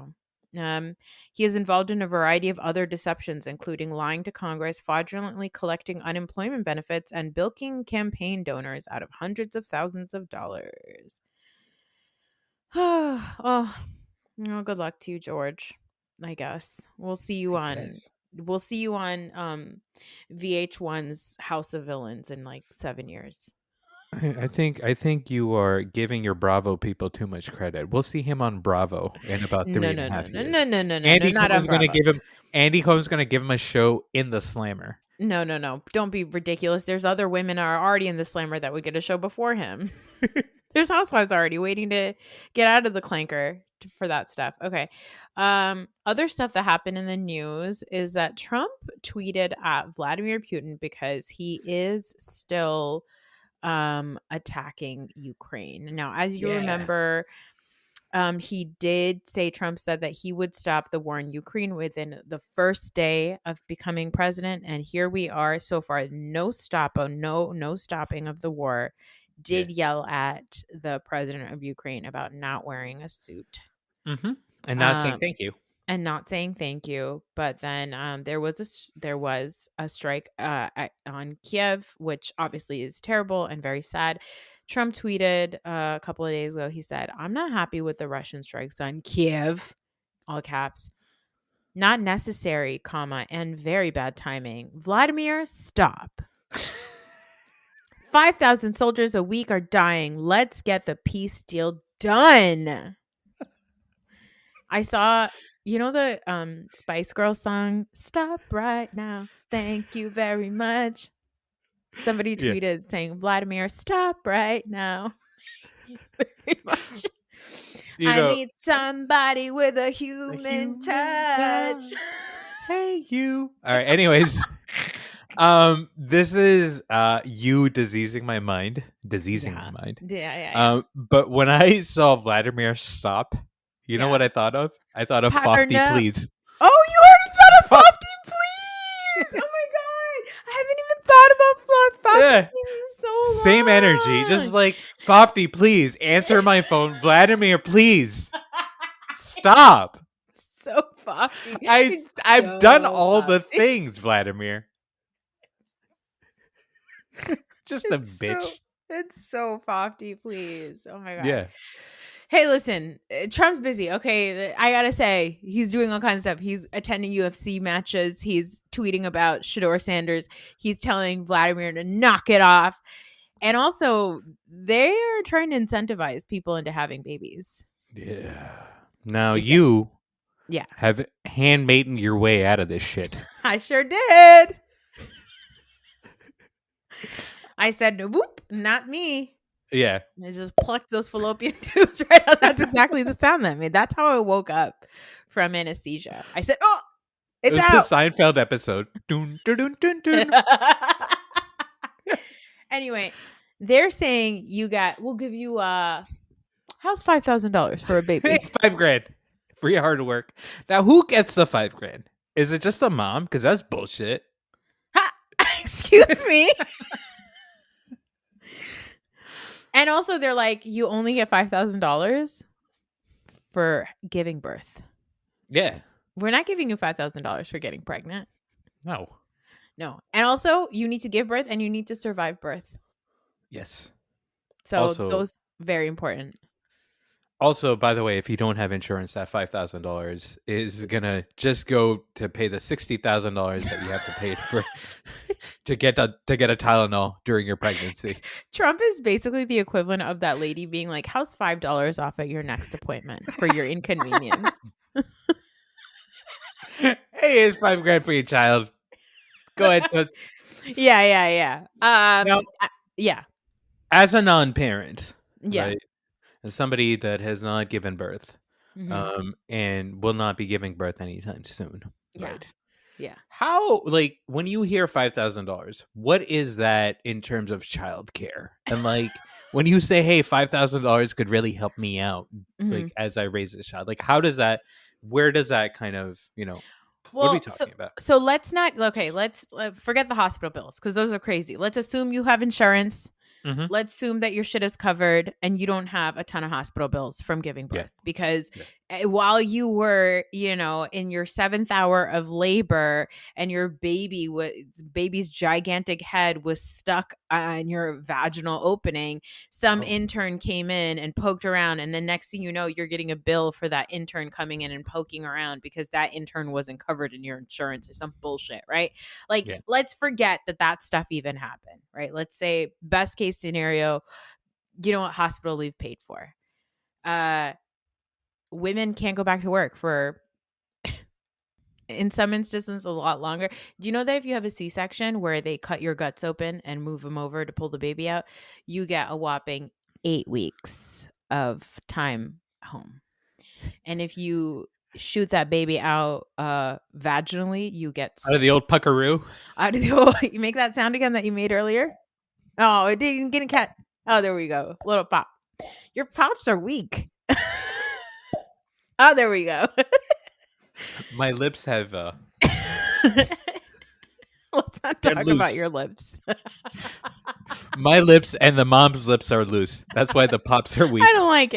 is involved in a variety of other deceptions, including lying to Congress, fraudulently collecting unemployment benefits, and bilking campaign donors out of hundreds of thousands of dollars. Oh, good luck to you, George. I guess we'll see you on VH1's House of Villains in like 7 years. I think you are giving your Bravo people too much credit. We'll see him on Bravo in about 3.5 years. No. Andy Cohen's going to give him a show in the Slammer. No. Don't be ridiculous. There's other women are already in the Slammer that would get a show before him. There's housewives already waiting to get out of the clanker for that stuff. Okay. Other stuff that happened in the news is that Trump tweeted at Vladimir Putin because he is still attacking Ukraine. Now, as you remember, Trump said that he would stop the war in Ukraine within the first day of becoming president. And here we are so far, no stopping of the war. Did yell at the president of Ukraine about not wearing a suit. And not saying thank you. But then there was a strike on Kiev, which obviously is terrible and very sad. Trump tweeted a couple of days ago. He said, "I'm not happy with the Russian strikes on Kiev," all caps. "Not necessary, comma, and very bad timing. Vladimir, stop. 5,000 soldiers a week are dying. Let's get the peace deal done." I saw, the Spice Girls song, "Stop right now. Thank you very much." Somebody tweeted saying, "Vladimir, stop right now. Thank you very much. I need somebody with a human touch." Hey, you. All right. Anyways, this is you diseasing my mind. Yeah. But when I saw Vladimir stop, you know what I thought of? I thought of Fofty, please. Oh, you already thought of Fofty, please! Oh my god, I haven't even thought about Fofty please in so long. Same energy, just like Fofty, please answer my phone. Vladimir, please stop. So Fofty. I've done all the things, Vladimir. Just a bitch. It's so Fofty, please. Oh my god. Yeah. Hey, listen, Trump's busy. Okay, I gotta say, he's doing all kinds of stuff. He's attending UFC matches. He's tweeting about Shador Sanders. He's telling Vladimir to knock it off. And also, they're trying to incentivize people into having babies. Yeah. Now you have handmaiden your way out of this shit. I sure did. I said, "Whoop, not me." Yeah. I just plucked those fallopian tubes right out. That's exactly the sound that made. That's how I woke up from anesthesia. I said, "Oh, it's out." It was a Seinfeld episode. Dun, dun, dun, dun, dun. Anyway, they're saying we'll give you how's $5,000 for a baby? Hey, $5,000 for your hard work. Now, who gets the $5,000? Is it just the mom? Because that's bullshit. Excuse me. And also, they're like, you only get $5,000 for giving birth. Yeah. We're not giving you $5,000 for getting pregnant. No. And also, you need to give birth and you need to survive birth. Yes. So also, those very important. Also, by the way, if you don't have insurance, that $5,000 is gonna just go to pay the $60,000 that you have to pay for to get a Tylenol during your pregnancy. Trump is basically the equivalent of that lady being like, "How's $5 off at your next appointment for your inconvenience?" Hey, it's $5,000 for your child. Go ahead. Yeah. Now, yeah. As a non-parent, Yeah. right? As somebody that has not given birth, and will not be giving birth anytime soon, right? Yeah. How, like, when you hear $5,000, what is that in terms of childcare? And like, when you say, "Hey, $5,000 could really help me out," like as I raise this child, like, how does that? Where does that kind of, what are we talking about? So let's forget the hospital bills because those are crazy. Let's assume you have insurance. Let's assume that your shit is covered and you don't have a ton of hospital bills from giving birth because while you were, in your 7th hour of labor and your baby's gigantic head was stuck on your vaginal opening, some intern came in and poked around, and then next thing you know, you're getting a bill for that intern coming in and poking around because that intern wasn't covered in your insurance or some bullshit, right? Like, let's forget that stuff even happened, right? Let's say best case scenario, hospital leave paid for. Women can't go back to work for, in some instances, a lot longer. Do you know that if you have a C-section where they cut your guts open and move them over to pull the baby out, you get a whopping 8 weeks of time home. And if you shoot that baby out vaginally, you get out of the old puckaroo. You make that sound again that you made earlier. Oh, it didn't get a cat. Oh, there we go. Little pop. Your pops are weak. Oh, there we go. My lips have let's not talk about your lips. My lips and the mom's lips are loose. That's why the pops are weak. I don't like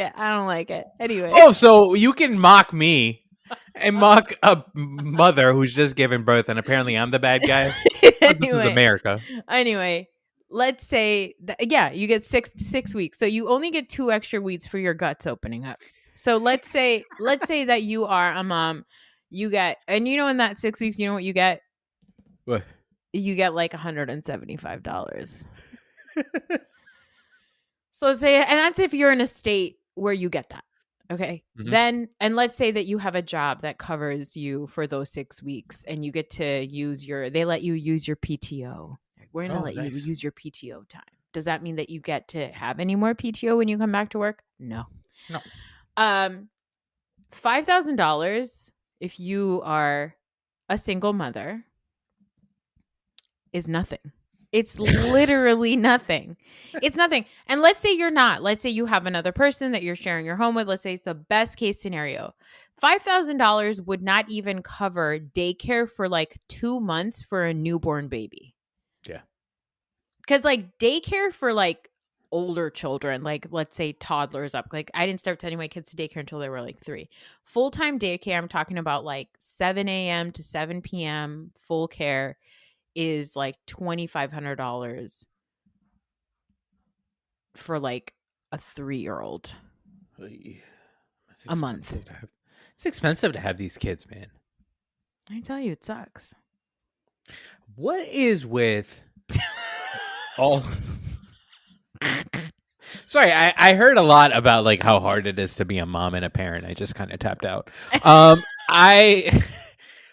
it. Anyway. Oh, so you can mock me and mock a mother who's just given birth, and apparently I'm the bad guy. Anyway, this is America. Anyway, let's say you get six weeks. So you only get 2 extra weeks for your guts opening up. So let's say that you are a mom. You get, and in that 6 weeks, you know what you get? What? You get like $175. So let's say, and that's if you're in a state where you get that. Okay. Then, and let's say that you have a job that covers you for those 6 weeks and you get to they let you use your PTO. We're going to let you use your PTO time. Does that mean that you get to have any more PTO when you come back to work? No. $5,000 if you are a single mother is nothing. It's literally nothing. It's nothing. And let's say you're not. Let's say you have another person that you're sharing your home with. Let's say it's the best case scenario. $5,000 would not even cover daycare for like 2 months for a newborn baby. Yeah. Because like daycare for like older children, like let's say toddlers up, like I didn't start sending my kids to daycare until they were like 3. Full-time daycare, I'm talking about like 7 a.m. to 7 p.m. full care is like $2,500 for like a 3-year-old a month. It's expensive to have these kids, man. I tell you, it sucks. What is with all... Sorry, I heard a lot about like how hard it is to be a mom and a parent. I just kind of tapped out.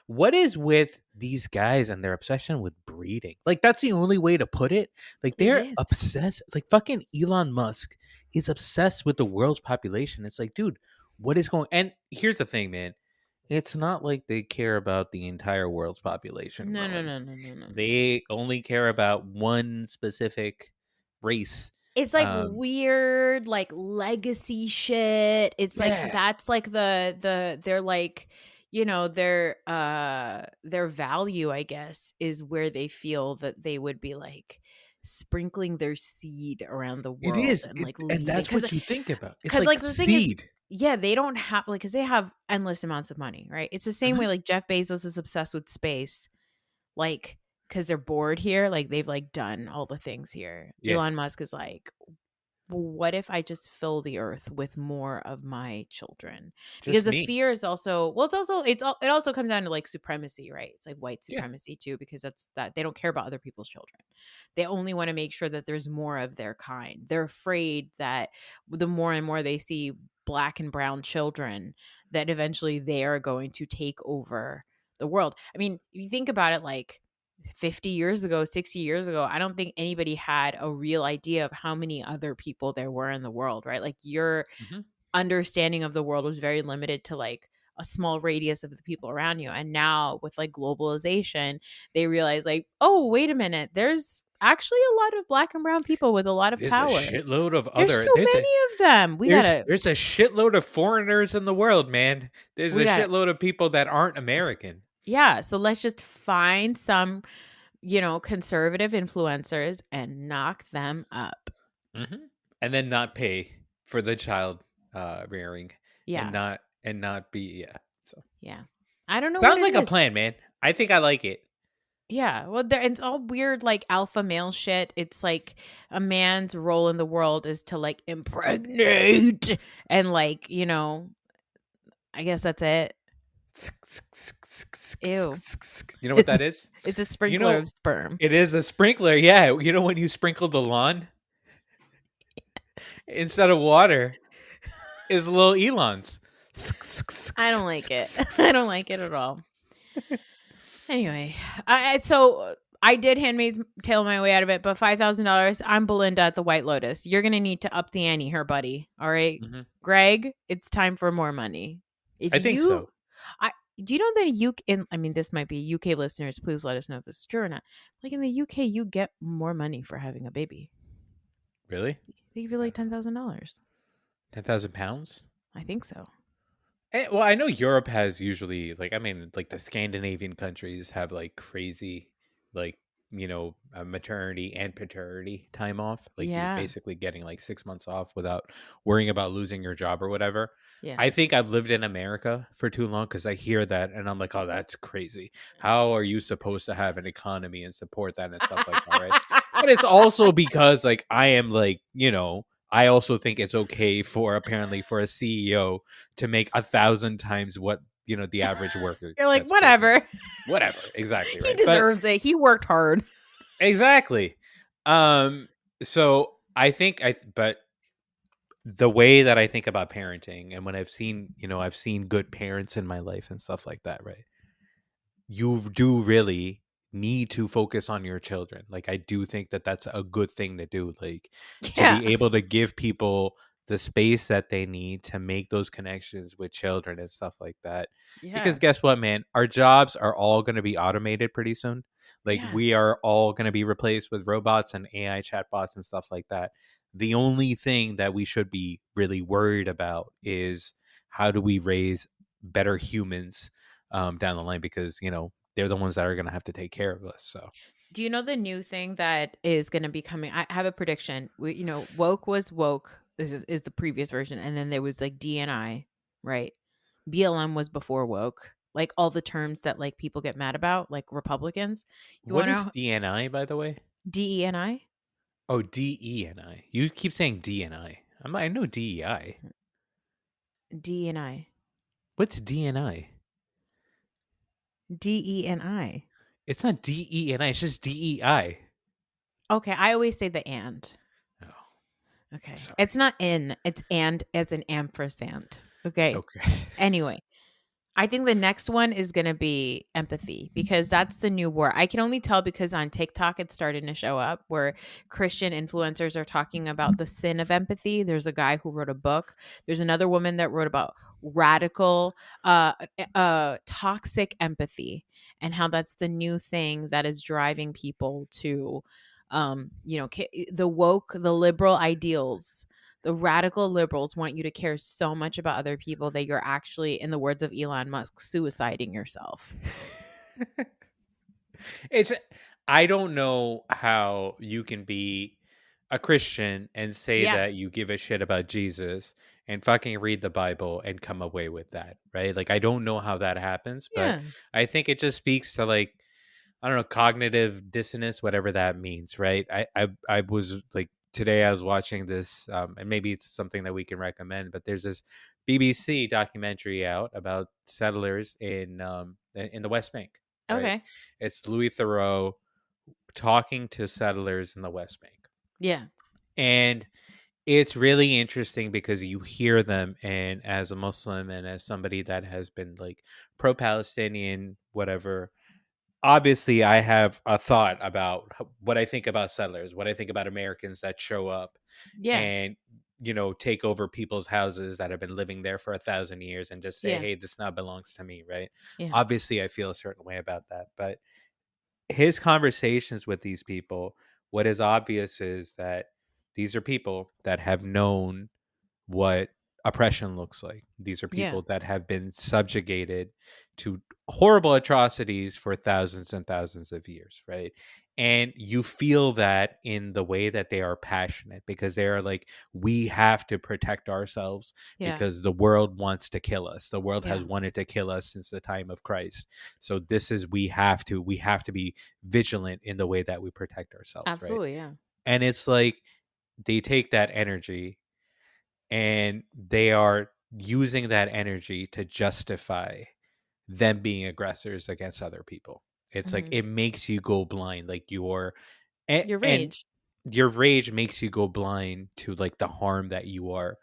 What is with these guys and their obsession with breeding? Like, that's the only way to put it. Like, they're obsessed. Like, fucking Elon Musk is obsessed with the world's population. It's like, dude, what is going... And here's the thing, man. It's not like they care about the entire world's population. No. They only care about one specific race. It's like weird, like legacy shit. It's like that's like they're like, their value, I guess, is where they feel that they would be like sprinkling their seed around the world. It is, and like and that's what you think about. It's like the seed. yeah, they don't have like, because they have endless amounts of money, right? It's the same way like Jeff Bezos is obsessed with space, like because they're bored here, like they've like done all the things here. Yeah. Elon Musk is like, well, what if I just fill the earth with more of my children? Because Just the me. fear is also, well, it also comes down to like supremacy, right? It's like white supremacy too, because that's that they don't care about other people's children. They only want to make sure that there's more of their kind. They're afraid that the more and more they see black and brown children, that eventually they are going to take over the world. I mean, if you think about it, like 50 years ago, 60 years ago, I don't think anybody had a real idea of how many other people there were in the world, right? Like your understanding of the world was very limited to like a small radius of the people around you. And now with like globalization, they realize like, oh, wait a minute, there's actually a lot of black and brown people with a lot of power. There's a shitload of There's other. so many of them. There's a shitload of foreigners in the world, man. There's a shitload of people that aren't American. Yeah, so let's just find some, conservative influencers and knock them up. And then not pay for the child rearing. Yeah. And not be So yeah, I don't know. Sounds like a plan, man. I think I like it. Yeah, well, it's all weird, like alpha male shit. It's like a man's role in the world is to like impregnate and like, I guess that's it. Ew. You know what that is? It's a sprinkler of sperm. It is a sprinkler, yeah. You know when you sprinkle the lawn? Instead of water, is little Elons. I don't like it. I don't like it at all. Anyway, so I did Handmaid's Tale my way out of it, but $5,000, I'm Belinda at the White Lotus. You're going to need to up the ante here, buddy. All right? Greg, it's time for more money. I think so. Do you know that this might be UK listeners. Please let us know if this is true or not. Like in the UK, you get more money for having a baby. Really? They give you like $10,000. 10,000 pounds? I think so. Well, I know Europe has usually like the Scandinavian countries have like crazy like maternity and paternity time off. Like you're basically getting like 6 months off without worrying about losing your job or whatever. Yeah. I think I've lived in America for too long because I hear that and I'm like, oh, that's crazy. How are you supposed to have an economy and support that and stuff like that, right? But it's also because like I am like, I also think it's okay for a CEO to make 1,000 times what the average worker. You're like, whatever, exactly. Right? He deserves it. He worked hard. Exactly. So I think but the way that I think about parenting, and when I've seen good parents in my life and stuff like that, right? You do really need to focus on your children. Like I do think that that's a good thing to do, like to be able to give people the space that they need to make those connections with children and stuff like that. Because guess what, man, our jobs are all going to be automated pretty soon. Like we are all going to be replaced with robots and AI chatbots and stuff like that. The only thing that we should be really worried about is how do we raise better humans down the line, because they're the ones that are going to have to take care of us. So, do you know the new thing that is going to be coming? I have a prediction. Woke was woke. This is the previous version, and then there was like DNI, right? BLM was before woke. Like all the terms that like people get mad about, like Republicans. What is DNI, by the way? DENI. Oh, DENI. You keep saying DNI. I know DEI. DNI. What's DNI? DENI. It's not DENI. It's just DEI. Okay, I always say the and. Oh. Okay. Sorry. It's not in. It's and as an ampersand. Okay. Anyway, I think the next one is going to be empathy, because that's the new word. I can only tell because on TikTok it's starting to show up where Christian influencers are talking about the sin of empathy. There's a guy who wrote a book. There's another woman that wrote about radical toxic empathy, and how that's the new thing that is driving people to the woke, the liberal ideals. The radical liberals want you to care so much about other people that you're actually, in the words of Elon Musk, suiciding yourself. I don't know how you can be a Christian and say Yeah. that you give a shit about Jesus and fucking read the Bible and come away with that, right? Like, I don't know how that happens, but Yeah. I think it just speaks to, like, I don't know, cognitive dissonance, whatever that means, right? I was like, today I was watching this, and maybe it's something that we can recommend, but there's this BBC documentary out about settlers in the West Bank, right? Okay. It's Louis Theroux talking to settlers in the West Bank. Yeah. And it's really interesting because you hear them, and as a Muslim and as somebody that has been like pro-Palestinian, whatever, obviously I have a thought about what I think about settlers, what I think about Americans that show up Yeah. and, take over people's houses that have been living there for 1,000 years and just say, Yeah. hey, this now belongs to me, right? Yeah. Obviously I feel a certain way about that, but his conversations with these people, what is obvious is that these are people that have known what oppression looks like. These are Yeah. people that have been subjugated to horrible atrocities for thousands and thousands of years, right? And you feel that in the way that they are passionate because they are like, we have to protect ourselves Yeah. because the world wants to kill us. The world has Yeah. wanted to kill us since the time of Christ. So this is, we have to be vigilant in the way that we protect ourselves, right? Absolutely. Yeah. And it's like they take that energy and they are using that energy to justify them being aggressors against other people. It's like Mhm. it makes you go blind, like and, Your and rage. your rage makes you go blind to like the harm that you are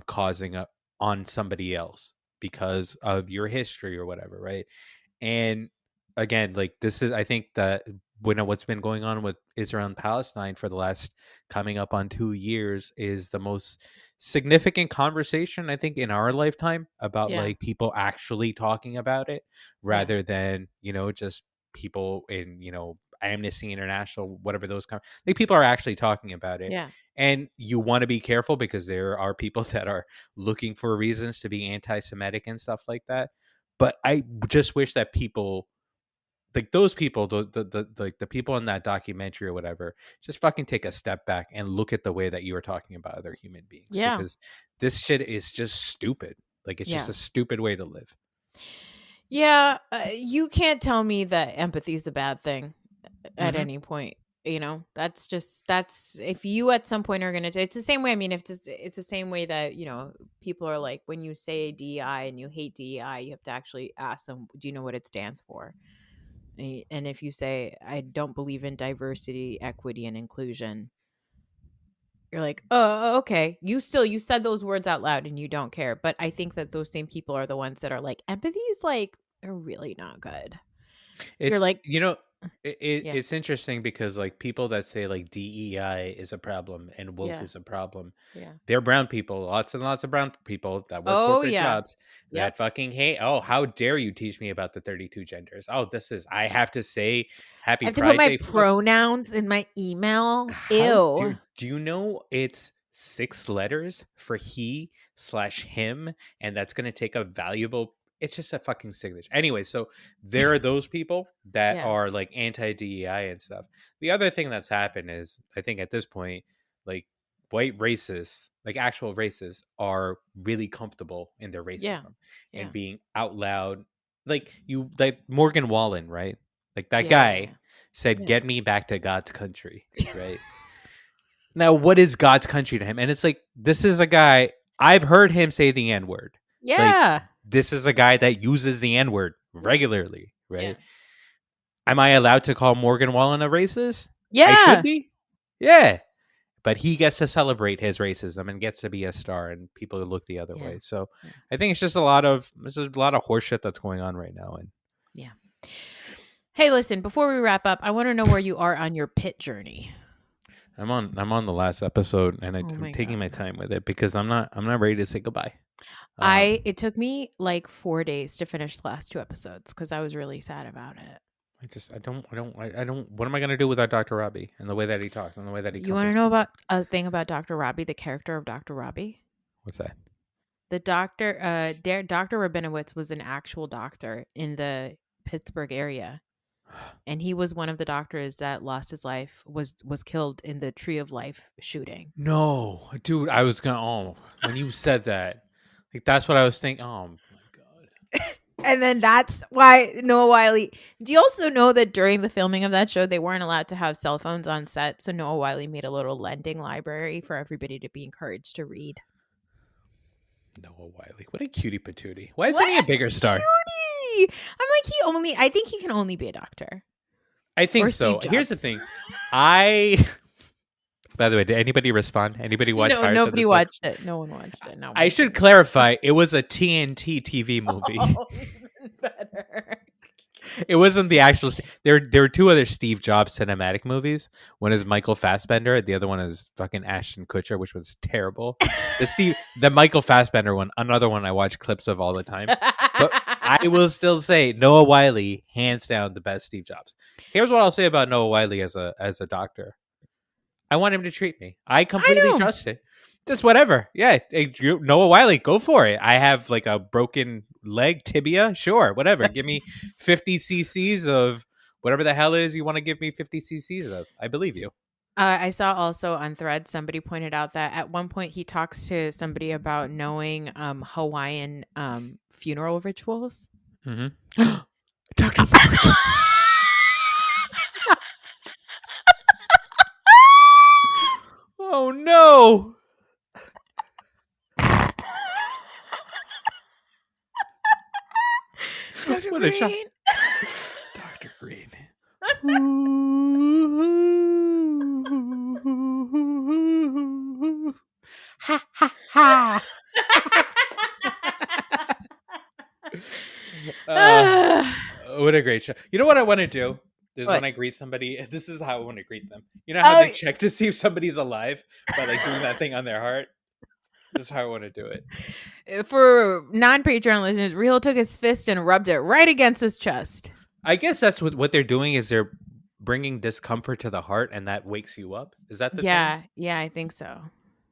causing on somebody else because of your history or whatever, right? And again, like this is, I think that what's been going on with Israel and Palestine for the last coming up on 2 years is the most significant conversation I think in our lifetime about Yeah. like people actually talking about it Yeah. rather than just people in Amnesty International, whatever those like people are actually talking about it. Yeah. And you want to be careful because there are people that are looking for reasons to be anti-Semitic and stuff like that. But I just wish that people like those people, the people in that documentary or whatever, just fucking take a step back and look at the way that you are talking about other human beings Yeah. because this shit is just stupid. Like it's just Yeah. a stupid way to live. Yeah. You can't tell me that empathy is a bad thing at Mhm. any point. That's if you at some point are going to, it's the same way. I mean, if it's the same way that, people are like, when you say DEI and you hate DEI, you have to actually ask them, do you know what it stands for? And if you say, I don't believe in diversity, equity, and inclusion, you're like, oh, okay. You said those words out loud and you don't care. But I think that those same people are the ones that are like, empathy is like, are really not good. You're It's like, yeah. It's interesting because like people that say like DEI is a problem and woke Yeah. is a problem, yeah. they're brown people, lots and lots of brown people that work Oh, corporate yeah. jobs Yep. that fucking hate. Oh, how dare you teach me about the 32 genders? Oh, I have to say I Happy have to put Pride my Day. pronouns in my email. How Ew. do you know it's 6 letters for he/him, and that's going to take a valuable, it's just a fucking signature. Anyway, so there are those people that Yeah. are like anti-DEI and stuff. The other thing that's happened is I think at this point, like white racists, like actual racists, are really comfortable in their Yeah. racism Yeah. and being out loud. Like Morgan Wallen, right? Like that Yeah. guy said, Yeah. "Get me back to God's country," right? Now, what is God's country to him? And it's like, this is a guy, I've heard him say the N-word. Like, Yeah. this is a guy that uses the N-word regularly, right? Yeah. Am I allowed to call Morgan Wallen a racist? Yeah. I should be. Yeah. But he gets to celebrate his racism and gets to be a star, and people look the other way. So I think it's just a lot of horseshit that's going on right now. And yeah. Hey, listen, before we wrap up, I want to know where you are on your PITT journey. I'm on the last episode, and I'm taking my time with it because I'm not ready to say goodbye. It took me like 4 days to finish the last 2 episodes because I was really sad about it. I don't. What am I gonna do without Dr. Robbie and the way that he talks and the way that he? You want to know about a thing about Dr. Robbie, the character of Dr. Robbie? What's that? The doctor, Dr. Rabinowitz was an actual doctor in the Pittsburgh area. And he was one of the doctors that lost his life, was killed in the Tree of Life shooting. No, dude, I was gonna. When you said that, like that's what I was thinking. Oh my god! And then that's why Noah Wyle. Do you also know that during the filming of that show, they weren't allowed to have cell phones on set? So Noah Wyle made a little lending library for everybody to be encouraged to read. Noah Wyle, what a cutie patootie! Why isn't he a bigger star? Cutie! I'm like, I think he can only be a doctor. I think so. Here's the thing. By the way, did anybody respond? Anybody watch? No, nobody watched it. No one watched it. No. I should clarify. It was a TNT TV movie. Oh, better. It wasn't the actual. There were two other Steve Jobs cinematic movies. One is Michael Fassbender. The other one is fucking Ashton Kutcher, which was terrible. The Michael Fassbender one, another one I watch clips of all the time. But I will still say Noah Wyle, hands down, the best Steve Jobs. Here's what I'll say about Noah Wyle as a doctor. I want him to treat me. I completely trust it. Just whatever. Yeah. Noah Wyle, go for it. I have like a broken leg, tibia. Sure. Whatever. Give me 50 cc's of whatever the hell is you want to give me 50 cc's of. I believe you. I saw also on Thread, somebody pointed out that at one point he talks to somebody about knowing Hawaiian funeral rituals. Mm-hmm. Dr. Parker. Oh no. Dr. What Green. a shock. Dr. Green. Ha ha ha. What a great show. You know what I want to do? Is when I greet somebody, this is how I want to greet them. You know how they check to see if somebody's alive by like doing that thing on their heart? This is how I want to do it. For non-Patreon listeners, Raheel took his fist and rubbed it right against his chest. I guess that's what they're doing, is they're bringing discomfort to the heart, and that wakes you up. Is that the thing? Yeah, I think so.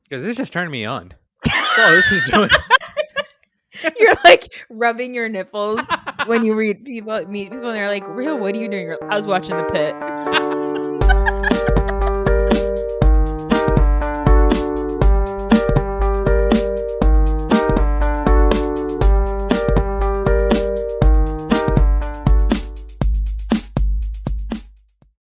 Because this just turned me on. That's all this is doing. You're like rubbing your nipples when you meet people and they're like, Raheel, what are you doing? I was watching the PITT.